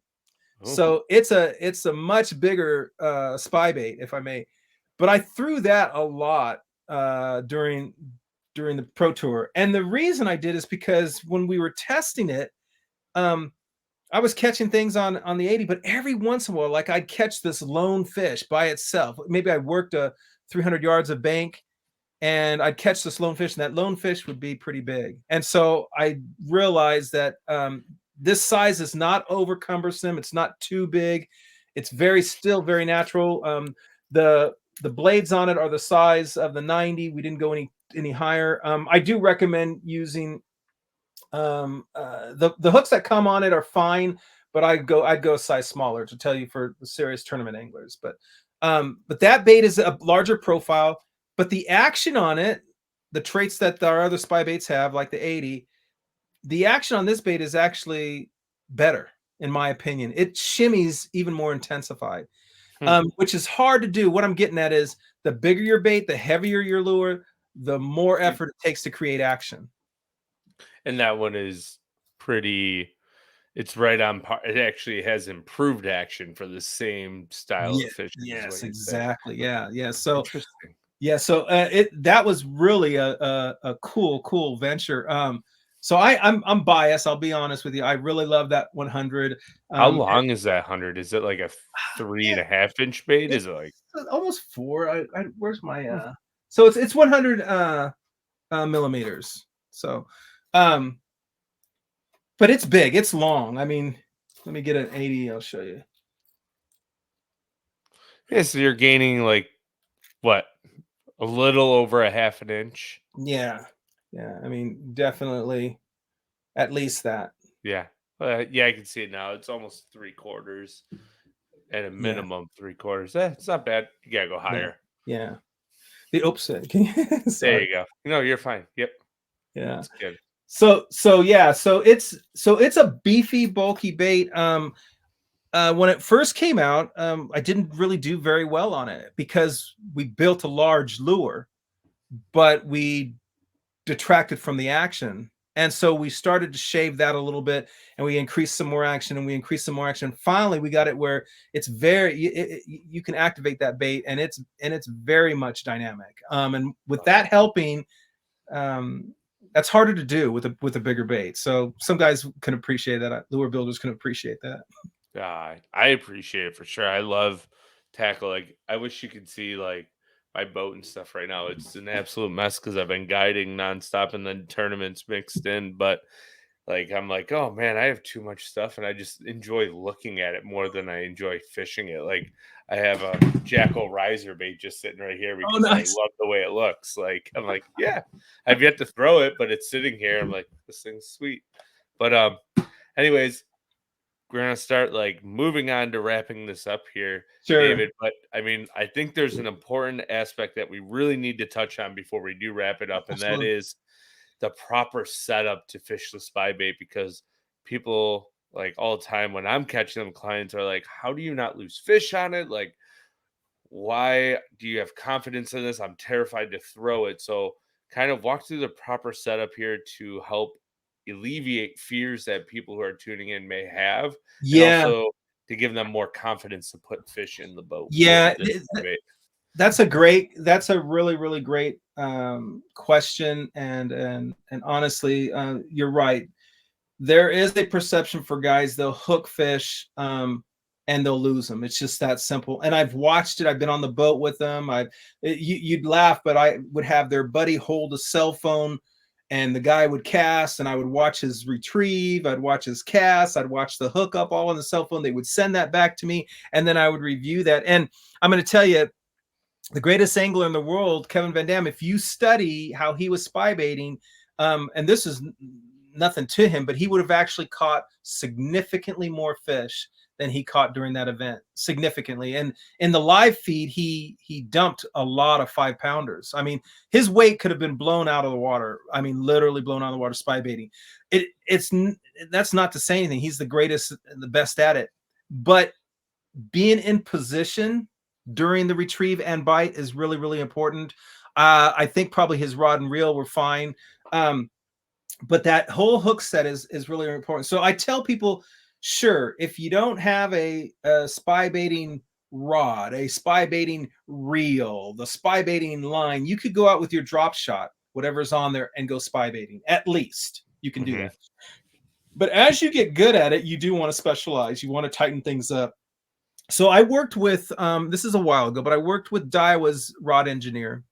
Ooh. So it's a much bigger spy bait, if I may. But I threw that a lot during the pro tour, and the reason I did is because when we were testing it, I was catching things on the 80, but every once in a while, like I'd catch this lone fish by itself. Maybe I worked a 300 yards of bank, and I'd catch this lone fish, and that lone fish would be pretty big. And so I realized that this size is not over cumbersome. It's not too big. It's still very natural. The blades on it are the size of the 90. We didn't go any higher. I do recommend using the hooks that come on it are fine, but I'd go a size smaller to tell you for the serious tournament anglers. But that bait is a larger profile. But the action on it, the traits that our other spy baits have, like the 80, the action on this bait is actually better, in my opinion. It shimmies even more intensified, which is hard to do. What I'm getting at is the bigger your bait, the heavier your lure, the more effort it takes to create action. And that one is pretty, it's right on par. It actually has improved action for the same style of fishing. Yes, exactly. Yeah. So interesting. yeah, so that was really a cool venture. So I'm biased. I'll be honest with you. I really love that 100. How long is that 100? Is it like a 3.5-inch bait? Is it like almost 4? Where's my So it's 100 millimeters. So, but it's big. It's long. I mean, let me get an 80. I'll show you. Yeah, so you're gaining like what? A little over a half an inch. Yeah. I mean, definitely at least that. Yeah. Yeah, I can see it now. It's almost 3/4 at a minimum 3/4. It's not bad. You gotta go higher. Yeah. Oops. There you go. No, you're fine. Yep. Yeah. That's good. So yeah. So it's a beefy, bulky bait. When it first came out, I didn't really do very well on it because we built a large lure, but we detracted from the action. And so we started to shave that a little bit, and we increased some more action, and we increased some more action. Finally, we got it where it's you can activate that bait, and it's very much dynamic. And with that helping, that's harder to do with a bigger bait. So some guys can appreciate that. Lure builders can appreciate that. I appreciate it for sure. I love tackle. Like, I wish you could see like my boat and stuff right now. It's an absolute mess because I've been guiding nonstop and then tournaments mixed in. But like, I'm like, oh man, I have too much stuff, and I just enjoy looking at it more than I enjoy fishing it. Like, I have a Jackal riser bait just sitting right here because I love the way it looks. Like, I'm like, yeah, I've yet to throw it, but it's sitting here. I'm like, this thing's sweet. But anyways, we're gonna start like moving on to wrapping this up here, David. But I mean, I think there's an important aspect that we really need to touch on before we do wrap it up, and that is the proper setup to fish the spy bait. Because people, like, all the time when I'm catching them, clients are like, "How do you not lose fish on it? Like, why do you have confidence in this? I'm terrified to throw it." So, kind of walk through the proper setup here to help alleviate fears that people who are tuning in may have, and also to give them more confidence to put fish in the boat. That's a really great question, and honestly, you're right. There is a perception for guys, they'll hook fish and they'll lose them. It's just that simple. And I've watched it. I've been on the boat with them. You'd laugh, but I would have their buddy hold a cell phone and the guy would cast, and I would watch his retrieve, I'd watch his cast, I'd watch the hookup all on the cell phone. They would send that back to me, and then I would review that. And I'm going to tell you, the greatest angler in the world, Kevin Van Dam, if you study how he was spy baiting, and this is nothing to him, but he would have actually caught significantly more fish than he caught during that event, significantly. And in the live feed, he dumped a lot of 5-pounders. I mean, his weight could have been blown out of the water. I mean, literally blown out of the water spy baiting. That's not to say anything. He's the greatest, the best at it. But being in position during the retrieve and bite is really, really important. I think probably his rod and reel were fine. But that whole hook set is really important. So I tell people, sure, if you don't have a spy baiting rod, a spy baiting reel, the spy baiting line, you could go out with your drop shot, whatever's on there, and go spy baiting. At least you can do that. But as you get good at it, you do want to specialize. You want to tighten things up. So I worked with, this is a while ago, but I worked with Daiwa's rod engineer,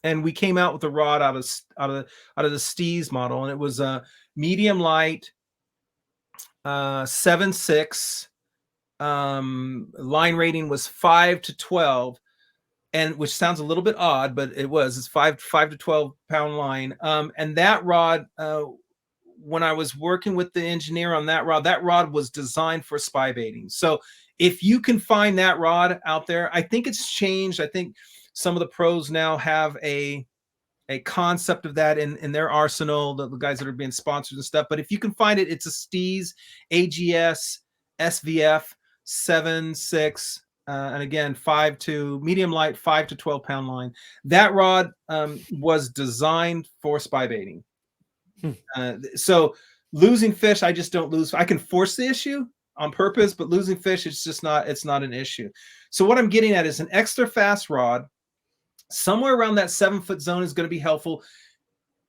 and we came out with a rod out of the Steez model, and it was a medium light, 7.6. Line rating was 5 to 12, and which sounds a little bit odd, but it's 5 to 12 pound line. And that rod, when I was working with the engineer on that rod was designed for spy baiting. So if you can find that rod out there, I think it's changed. I think some of the pros now have a concept of that in their arsenal, the guys that are being sponsored and stuff. But if you can find it, it's a Steez AGS SVF 7.6, and again, 5 to medium light, 5 to 12 pound line. That rod was designed for spy baiting. So losing fish, I just don't lose. I can force the issue on purpose, but losing fish, it's not an issue. So what I'm getting at is an extra fast rod somewhere around that 7-foot zone is going to be helpful.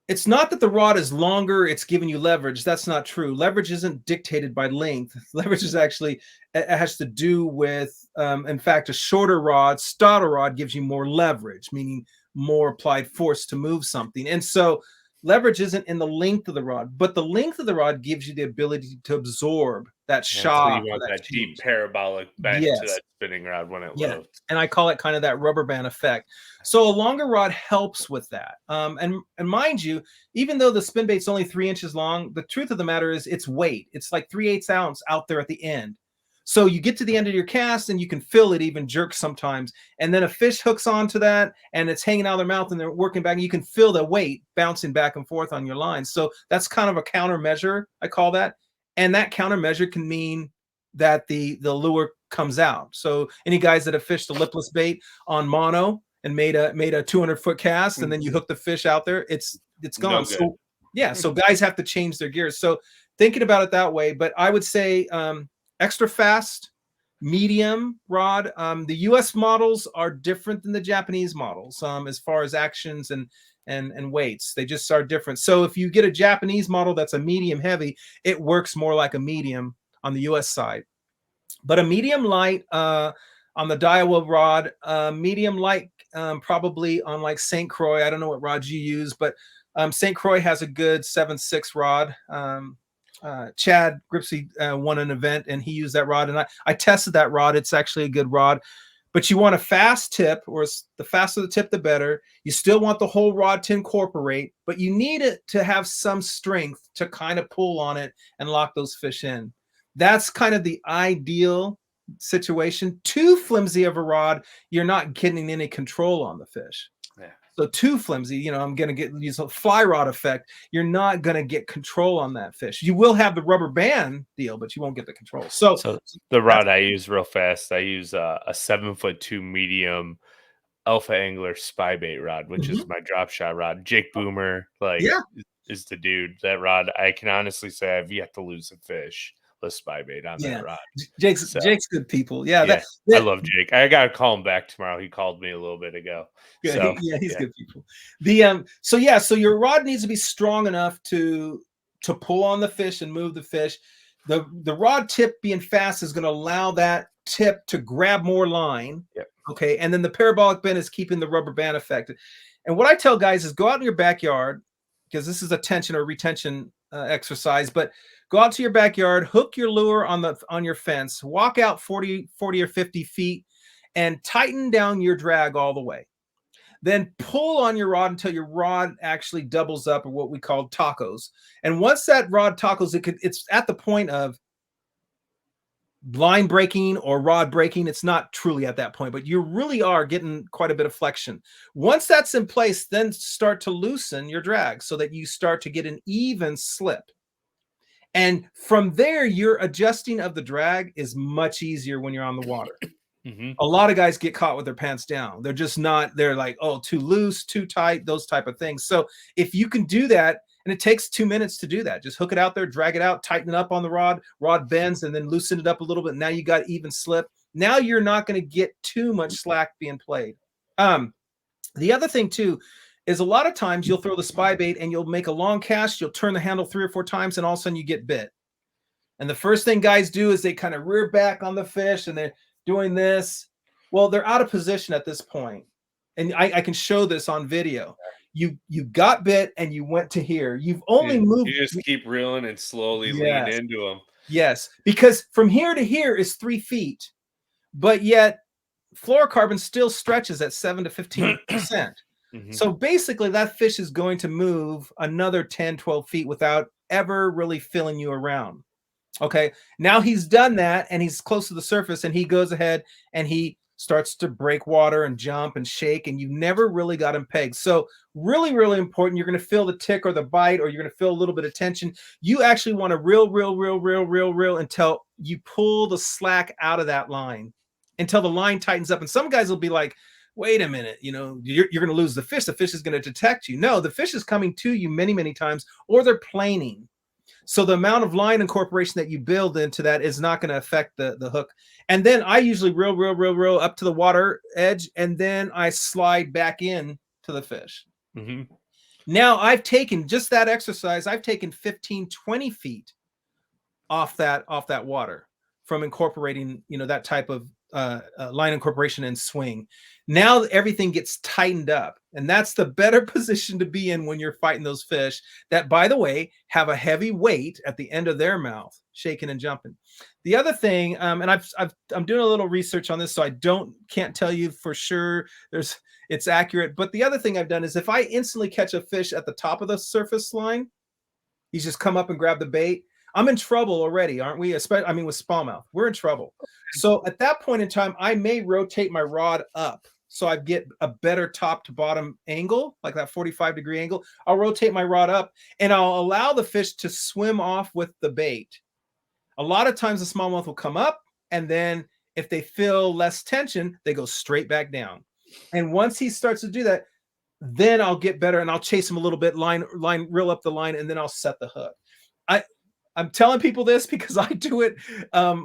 It's not that the rod is longer, it's giving you leverage. That's not true. Leverage isn't dictated by length. Leverage is actually, it has to do with, in fact, a shorter rod, starter rod, gives you more leverage, meaning more applied force to move something. And so leverage isn't in the length of the rod, but the length of the rod gives you the ability to absorb that shock. So you want that deep parabolic bend to that spinning rod when it loads. And I call it kind of that rubber band effect. So a longer rod helps with that. And mind you, even though the spin bait's only 3 inches long, the truth of the matter is its weight. It's like 3/8 ounce out there at the end. So you get to the end of your cast and you can feel it even jerk sometimes. And then a fish hooks onto that and it's hanging out of their mouth and they're working back. And you can feel the weight bouncing back and forth on your line. So that's kind of a countermeasure, I call that. And that countermeasure can mean that the lure comes out. So any guys that have fished a lipless bait on mono and made a 200-foot cast, and then you hook the fish out there, it's gone. So yeah, so guys have to change their gears. So thinking about it that way, but I would say extra fast, medium rod. The US models are different than the Japanese models as far as actions and weights. They just are different. So if you get a Japanese model that's a medium heavy, it works more like a medium on the US side. But a medium light on the Daiwa rod, medium light probably on like St. Croix. I don't know what rods you use, but St. Croix has a good 7.6 rod. Chad Gripsy won an event and he used that rod, and I tested that rod. It's actually a good rod, but you want a fast tip, or the faster the tip, the better. You still want the whole rod to incorporate, but you need it to have some strength to kind of pull on it and lock those fish in. That's kind of the ideal situation. Too flimsy of a rod, you're not getting any control on the fish. So too flimsy, I'm going to use a fly rod effect. You're not going to get control on that fish. You will have the rubber band deal, but you won't get the control. So the rod I use real fast, I use a 7'2" medium Alpha Angler Spybait rod, which is my drop shot rod. Jake Boomer, is the dude. That rod, I can honestly say I've yet to lose a fish with Spybait on that rod. Jake's good people. I love Jake. I gotta call him back tomorrow. He called me a little bit ago. Good. So, he's good people. So your rod needs to be strong enough to pull on the fish and move the fish. The rod tip being fast is going to allow that tip to grab more line. Okay, and then the parabolic bend is keeping the rubber band effect. And what I tell guys is go out in your backyard, because this is a tension or retention exercise, but go out to your backyard, hook your lure on your fence, walk out 40 or 50 feet, and tighten down your drag all the way. Then pull on your rod until your rod actually doubles up, or what we call tacos. And once that rod tacos, it's at the point of line breaking or rod breaking. It's not truly at that point, but you really are getting quite a bit of flexion. Once that's in place, then start to loosen your drag so that you start to get an even slip. And from there, your adjusting of the drag is much easier when you're on the water. A lot of guys get caught with their pants down. They're just not, they're like, oh, too loose, too tight, those type of things. So if you can do that, and it takes 2 minutes to do that, just hook it out there, drag it out, tighten it up on the rod bends, and then loosen it up a little bit. Now you got even slip. Now you're not going to get too much slack being played. The other thing too is a lot of times you'll throw the spy bait and you'll make a long cast, you'll turn the handle 3 or 4 times, and all of a sudden you get bit. And the first thing guys do is they kind of rear back on the fish and they're doing this. Well, they're out of position at this point. And I can show this on video. You got bit and you went to here. You've only moved. You just keep reeling and slowly lean into them. Yes, because from here to here is 3 feet, but yet fluorocarbon still stretches at 7 to 15%. So basically that fish is going to move another 10, 12 feet without ever really filling you around. Okay, now he's done that and he's close to the surface, and he goes ahead and he starts to break water and jump and shake, and you've never really got him pegged. So really, really important. You're going to feel the tick or the bite, or you're going to feel a little bit of tension. You actually want to reel until you pull the slack out of that line, until the line tightens up. And some guys will be like, wait a minute, you know, you're going to lose the fish. The fish is going to detect you. No, the fish is coming to you many, many times, or they're planing. So the amount of line incorporation that you build into that is not going to affect the hook. And then I usually reel up to the water edge, and then I slide back in to the fish. Now I've taken just that exercise. I've taken 15, 20 feet off that water from incorporating, you know, that type of line incorporation and swing. Now everything gets tightened up, and that's the better position to be in when you're fighting those fish that, by the way, have a heavy weight at the end of their mouth, shaking and jumping. The other thing, and I'm doing a little research on this, so I can't tell you for sure it's accurate. But the other thing I've done is if I instantly catch a fish at the top of the surface line, he's just come up and grab the bait, I'm in trouble already, aren't we? I mean, with smallmouth, we're in trouble. So at that point in time, I may rotate my rod up so I get a better top to bottom angle, like that 45-degree angle. I'll rotate my rod up and I'll allow the fish to swim off with the bait. A lot of times the smallmouth will come up, and then if they feel less tension, they go straight back down. And once he starts to do that, then I'll get better and I'll chase him a little bit, reel up the line, and then I'll set the hook. I'm telling people this because I do it.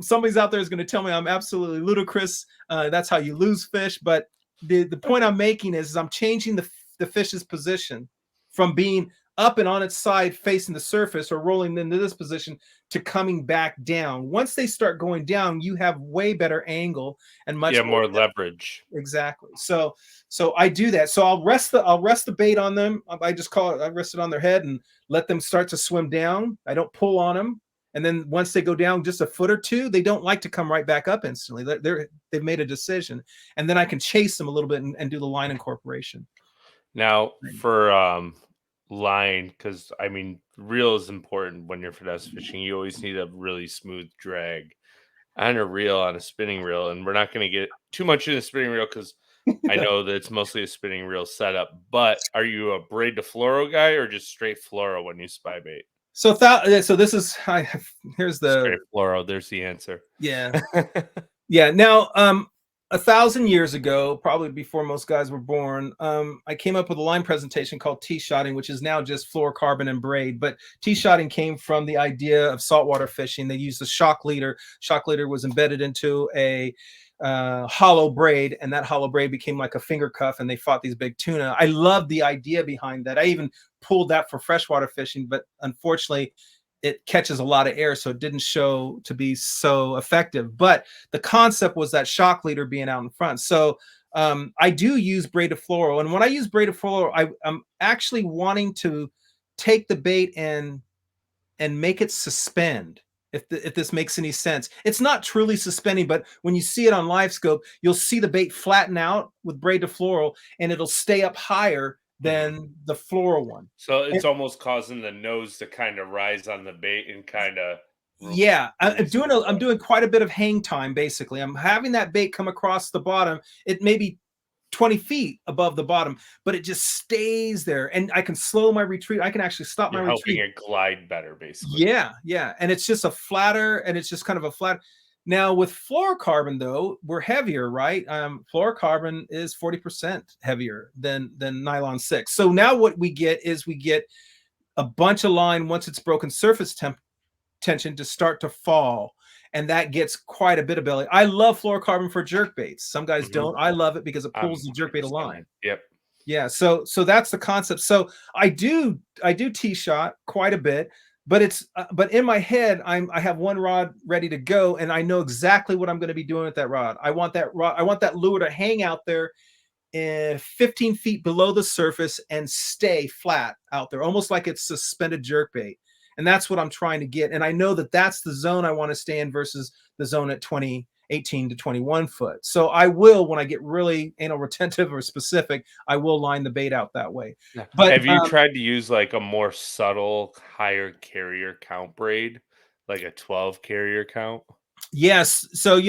Somebody's out there is going to tell me I'm absolutely ludicrous. That's how you lose fish. But the point I'm making is I'm changing the fish's position from being up and on its side facing the surface or rolling into this position to coming back down. Once they start going down, you have way better angle and much more leverage. Exactly. So I do that. So I'll rest the bait on them. I rest it on their head and let them start to swim down. I don't pull on them. And then once they go down just a foot or two, they don't like to come right back up instantly. They've made a decision. And then I can chase them a little bit and do the line incorporation. Now for line, because I mean, reel is important when you're finesse fishing. You always need a really smooth drag on a reel, on a spinning reel. And we're not going to get too much in the spinning reel because I know that it's mostly a spinning reel setup. But are you a braid to fluoro guy or just straight fluoro when you spy bait? So this is here's the straight fluoro. There's the answer. Yeah. Yeah. Now 1,000 years ago, probably before most guys were born, I came up with a line presentation called T-shotting, which is now just fluorocarbon and braid. But T-shotting came from the idea of saltwater fishing. They used a shock leader. Shock leader was embedded into a hollow braid, and that hollow braid became like a finger cuff, and they fought these big tuna. I love the idea behind that. I even pulled that for freshwater fishing, but unfortunately it catches a lot of air, so it didn't show to be so effective. But the concept was that shock leader being out in front. So I do use braided fluoro, and when I use braided fluoro, I'm actually wanting to take the bait and make it suspend. If this makes any sense, it's not truly suspending, but when you see it on live scope, you'll see the bait flatten out with braid to floral, and it'll stay up higher Mhm. than the floral one. So And it's almost causing the nose to kind of rise on the bait and kind of yeah, release it I'm slow. doing quite a bit of hang time. Basically, I'm having that bait come across the bottom. It may be 20 feet above the bottom, but it just stays there, and I can slow my retreat. I can actually stop my You're helping retreat. it glide better, basically. Yeah, yeah, and it's just a flatter, and it's just kind of a flat. Now with fluorocarbon, though, we're heavier, right? Fluorocarbon is 40% heavier than nylon 6. So now what we get is we get a bunch of line once it's broken surface tension to start to fall, and that gets quite a bit of belly. I love fluorocarbon for jerk baits. Some guys Mhm. don't. I love it because it I'm pulls the jerk bait 100% line. in. Yep. Yeah, so that's the concept. So I do tee shot quite a bit, but it's but in my head I have one rod ready to go, and I know exactly what I'm going to be doing with that rod. I want that rod. I want that lure to hang out there 15 feet below the surface and stay flat out there, almost like it's suspended jerkbait. And that's what I'm trying to get. And I know that that's the zone I want to stay in versus the zone at 18 to 21 foot. So I will, when I get really anal retentive or specific, I will line the bait out that way. Yeah. But Have you tried to use like a more subtle, higher carrier count braid, like a 12 carrier count? yes, so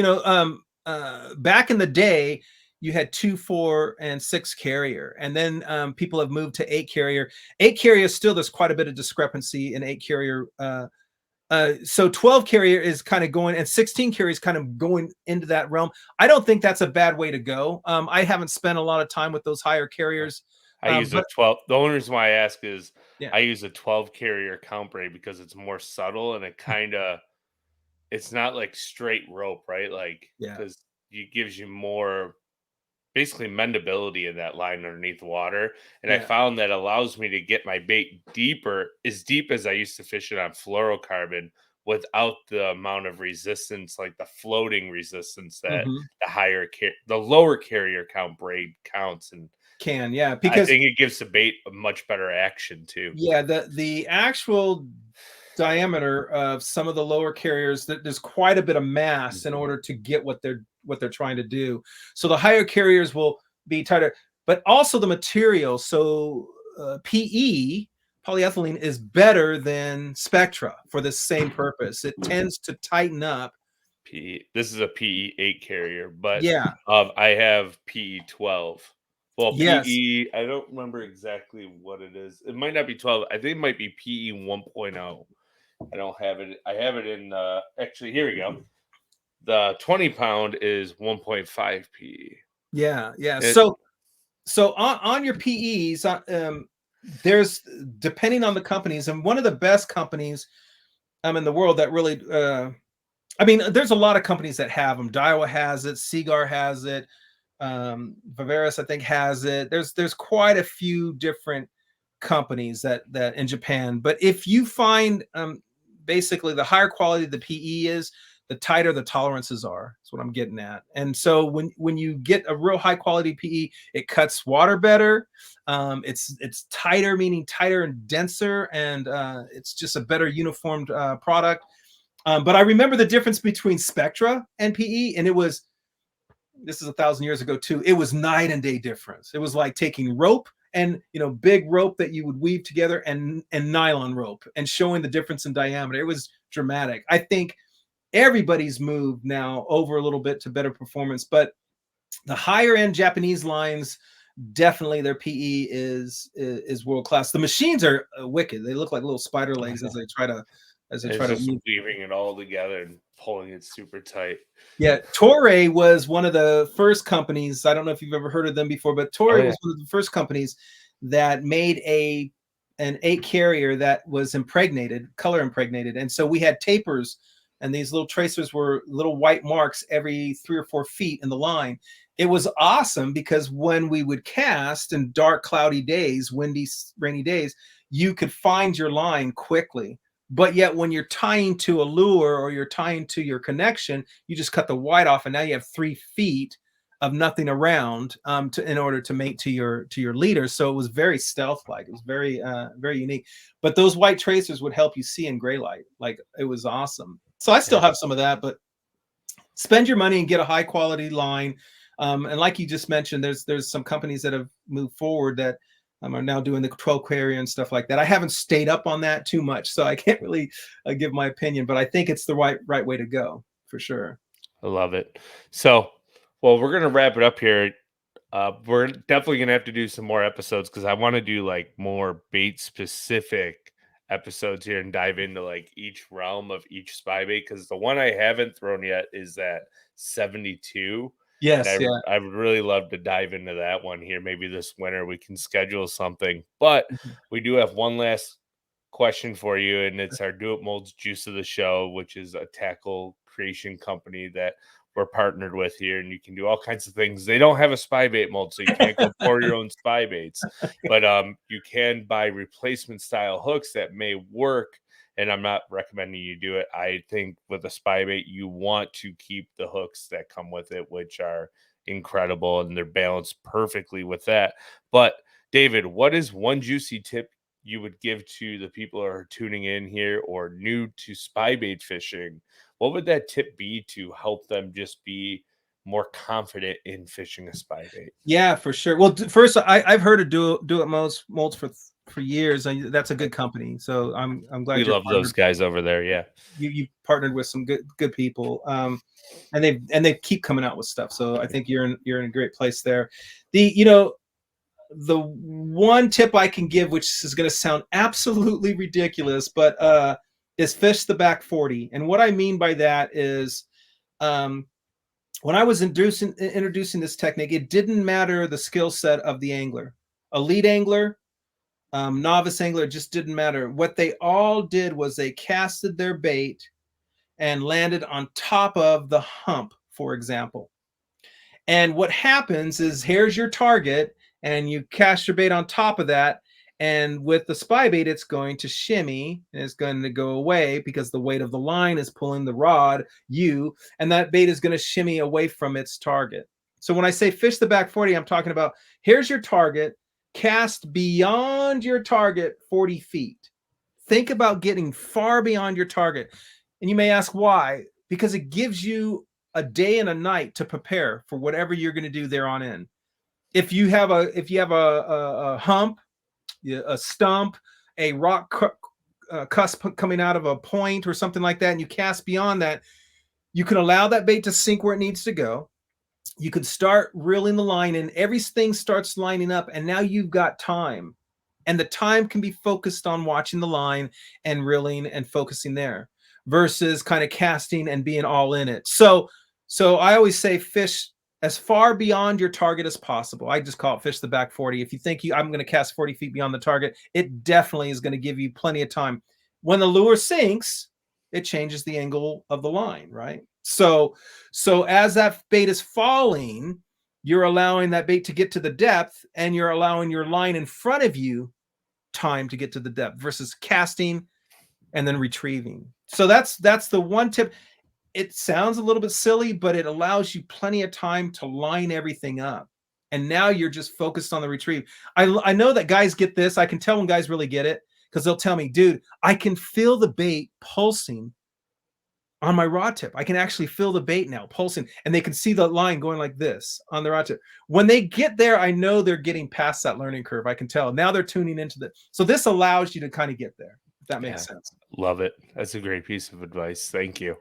back in the day, you had 2, 4, and 6 carrier, and then people have moved to 8 carrier. 8 carrier still there's quite a bit of discrepancy in 8 carrier. So 12 carrier is kind of going, and 16 carrier is kind of going into that realm. I don't think that's a bad way to go. I haven't spent a lot of time with those higher Yeah. carriers, I use a but 12. The only reason why I ask is yeah, I use a 12 carrier count braid because it's more subtle and it kind of it's not like straight rope, right? Like yeah, because it gives you more basically mendability in that line underneath water. And I yeah. found that allows me to get my bait deeper, as deep as I used to fish it on fluorocarbon without the amount of resistance, like the floating resistance that Hmm. the lower carrier count braid counts. And Yeah, I because think it gives the bait a much better action too. yeah, the actual diameter of some of the lower carriers that there's quite a bit of mass in Mhm. order to get what they're trying to do. So the higher carriers will be tighter, but also the material. So PE polyethylene is better than Spectra for the same purpose. It tends to tighten up. PE. This is a PE8 carrier, but Yeah. I have PE12. Well, Yes. I don't remember exactly what it is. It might not be 12. I think it might be PE 1.0. I don't have it. I have it in actually here we go. The 20 pound is 1.5 PE. Yeah. Yeah. It So on your PEs, there's depending on the companies, and one of the best companies in the world that really I mean, there's a lot of companies that have them. Daiwa has it, Seagar has it, Viveris I think has it. There's quite a few different companies that in Japan. But if you find basically the higher quality the PE is, the tighter the tolerances are. That's what I'm getting at. And so when you get a real high quality PE, it cuts water better. It's tighter, meaning tighter and denser, and it's just a better uniformed product. But I remember the difference between Spectra and PE, and it was this is 1,000 years ago too. It was night and day difference. It was like taking rope and big rope that you would weave together and nylon rope and showing the difference in diameter. It was dramatic. I think everybody's moved now over a little bit to better performance, but the higher end Japanese lines definitely their PE is world class. The machines are wicked. They look like little spider legs as they try is to just weave. weaving it all together and pulling it super tight. Yeah, Toray was one of the first companies. I don't know if you've ever heard of them before, but Oh Toray yeah. was one of the first companies that made an 8 carrier that was impregnated, color impregnated. And so we had tapers, and these little tracers were little white marks every 3 or 4 feet in the line. It was awesome because when we would cast in dark, cloudy days, windy, rainy days, you could find your line quickly. But yet when you're tying to a lure or you're tying to your connection, you just cut the white off, and now you have 3 feet of nothing around in order to mate to your leader. So it was very stealth-like. It was very unique. But those white tracers would help you see in gray light. Like, it was awesome. So I still Yeah. have some of that, but spend your money and get a high quality line. And like you just mentioned, there's some companies that have moved forward that are now doing the 12 carrier and stuff like that. I haven't stayed up on that too much, so I can't really give my opinion, but I think it's the right way to go for sure. I love it. So, well, we're gonna wrap it up here. We're definitely gonna have to do some more episodes because I want to do like more bait specific episodes here and dive into like each realm of each spy bait. Because the one I haven't thrown yet is that 72, and Yes, yeah. I would really love to dive into that one here. Maybe this winter we can schedule something. But Mhm. we do have one last question for you, and it's our Do It Molds Juice of the Show, which is a tackle creation company that we're partnered with here, and you can do all kinds of things. They don't have a spy bait mold, so you can't go pour your own spy baits, but you can buy replacement style hooks that may work. And I'm not recommending you do it. I think with a spy bait, you want to keep the hooks that come with it, which are incredible and they're balanced perfectly with that. But David, what is one juicy tip you would give to the people who are tuning in here or new to spy bait fishing? What would that tip be to help them just be more confident in fishing a spy bait? Yeah, for sure. Well, first, I've heard of Do It Molds for years, and that's a good company. So I'm We glad you're love those partnered. guys over there. Yeah. You partnered with some good people, and they keep coming out with stuff. So I think you're in a great place there. The one tip I can give, which is going to sound absolutely ridiculous, but is fish the back 40. And what I mean by that is, um, when I was introducing this technique, it didn't matter the skill set of the angler, elite angler, novice angler, it just didn't matter. What they all did was they casted their bait and landed on top of the hump, for example. And what happens is, here's your target, and you cast your bait on top of that. And with the spy bait, it's going to shimmy and it's going to go away because the weight of the line is pulling the rod, and that bait is going to shimmy away from its target. So when I say fish the back 40, I'm talking about, here's your target, cast beyond your target 40 feet. Think about getting far beyond your target. And you may ask why? Because it gives you a day and a night to prepare for whatever you're going to do there on in. If you have a hump, a stump, a rock cusp coming out of a point or something like that, and you cast beyond that, you can allow that bait to sink where it needs to go. You can start reeling the line in. Everything starts lining up, and now you've got time. And the time can be focused on watching the line and reeling and focusing there versus kind of casting and being all in it. So I always say fish as far beyond your target as possible. I just call it fish the back 40. If you think I'm going to cast 40 feet beyond the target, it definitely is going to give you plenty of time. When the lure sinks, it changes the angle of the line, right? So as that bait is falling, you're allowing that bait to get to the depth, and you're allowing your line in front of you time to get to the depth versus casting and then retrieving. So that's the one tip. It sounds a little bit silly, but it allows you plenty of time to line everything up. And now you're just focused on the retrieve. I know that guys get this. I can tell when guys really get it, because they'll tell me, dude, I can feel the bait pulsing on my rod tip. I can actually feel the bait now pulsing, and they can see the line going like this on the rod tip. When they get there, I know they're getting past that learning curve. I can tell. Now they're tuning into the. So this allows you to kind of get there, if that makes Yeah. sense. Love it. That's a great piece of advice. Thank you.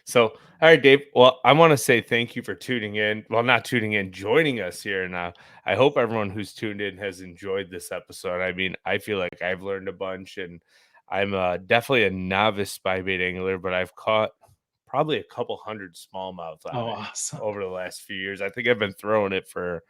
So, all right, Dave. Well, I want to say thank you for tuning in. Well, not tuning in, joining us here. And I hope everyone who's tuned in has enjoyed this episode. I mean, I feel like I've learned a bunch, and I'm definitely a novice spy bait angler, but I've caught probably a couple hundred smallmouth on Oh, it awesome. over the last few years. I think I've been throwing it for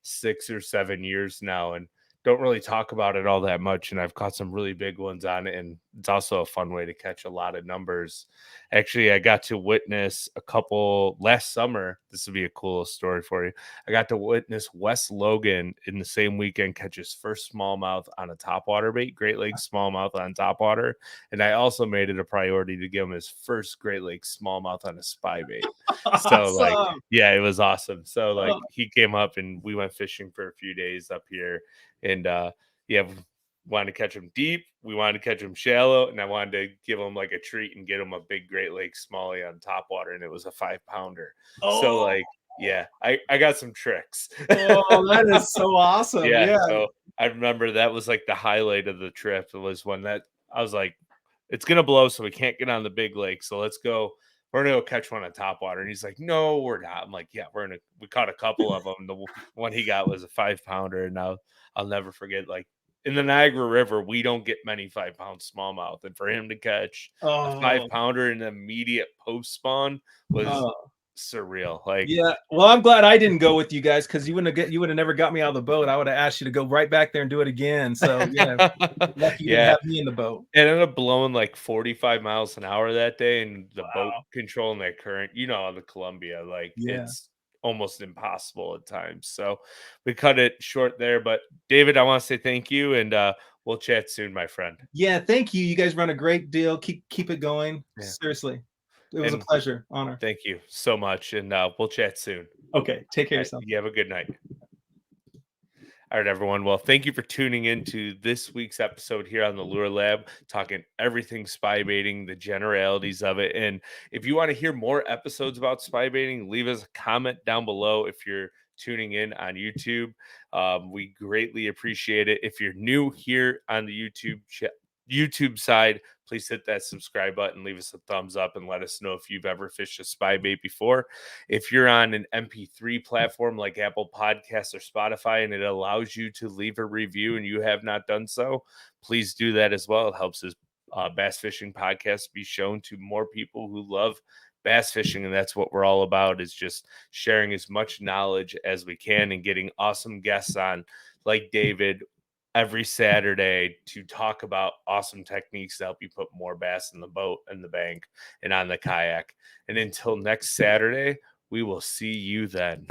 6 or 7 years now, and don't really talk about it all that much, and I've caught some really big ones on it, and it's also a fun way to catch a lot of numbers. Actually, I got to witness a couple last summer. This would be a cool story for you. I got to witness Wes Logan in the same weekend catch his first smallmouth on a topwater bait, Great Lakes smallmouth on topwater, and I also made it a priority to give him his first Great Lakes smallmouth on a spy bait. So, like, Awesome. yeah, it was awesome. So, like, Oh, he came up and we went fishing for a few days up here, and yeah, we wanted to catch him deep. We wanted to catch him shallow, and I wanted to give him like a treat and get him a big Great Lakes smallie on top water, and it was a 5 pounder. So, oh, like, yeah, I got some tricks. oh, that is so awesome. Yeah, Yeah. so I remember that was like the highlight of the trip. It was when that I was like, it's gonna blow, so we can't get on the big lake. So let's go. We're gonna go catch one on top water. And he's like, no, we're not. I'm like, yeah, we caught a couple of them. The one he got was a 5 pounder. And now I'll never forget, like, in the Niagara River, we don't get many 5 pound smallmouth. And for him to catch a five Oh, pounder in immediate post spawn was oh. surreal. Like, Yeah. Well, I'm glad I didn't go with you guys because you would have never got me out of the boat. I would have asked you to go right back there and do it again. So yeah, lucky you didn't yeah, have me in the boat. it ended up blowing like 45 miles an hour that day, and the boat Wow. controlling that current, the Columbia, like, Yeah. it's almost impossible at times. So we cut it short there. But David, I want to say thank you, and we'll chat soon, my friend. Yeah. Thank you. You guys run a great deal. Keep it going. Yeah. Seriously. It was a And pleasure. Honor. thank you so much. And we'll chat soon. Okay. Take care All of right, yourself. you have a good night. All right, everyone. Well, thank you for tuning into this week's episode here on the Lure Lab, talking everything spy baiting, the generalities of it. And if you want to hear more episodes about spy baiting, leave us a comment down below if you're tuning in on YouTube. We greatly appreciate it. If you're new here on the YouTube side, please hit that subscribe button, leave us a thumbs up, and let us know if you've ever fished a spy bait before. If you're on an MP3 platform like Apple Podcasts or Spotify and it allows you to leave a review and you have not done so, please do that as well. It helps us bass fishing podcast be shown to more people who love bass fishing, and that's what we're all about, is just sharing as much knowledge as we can and getting awesome guests on like David every Saturday to talk about awesome techniques to help you put more bass in the boat and the bank and on the kayak. And until next Saturday, we will see you then.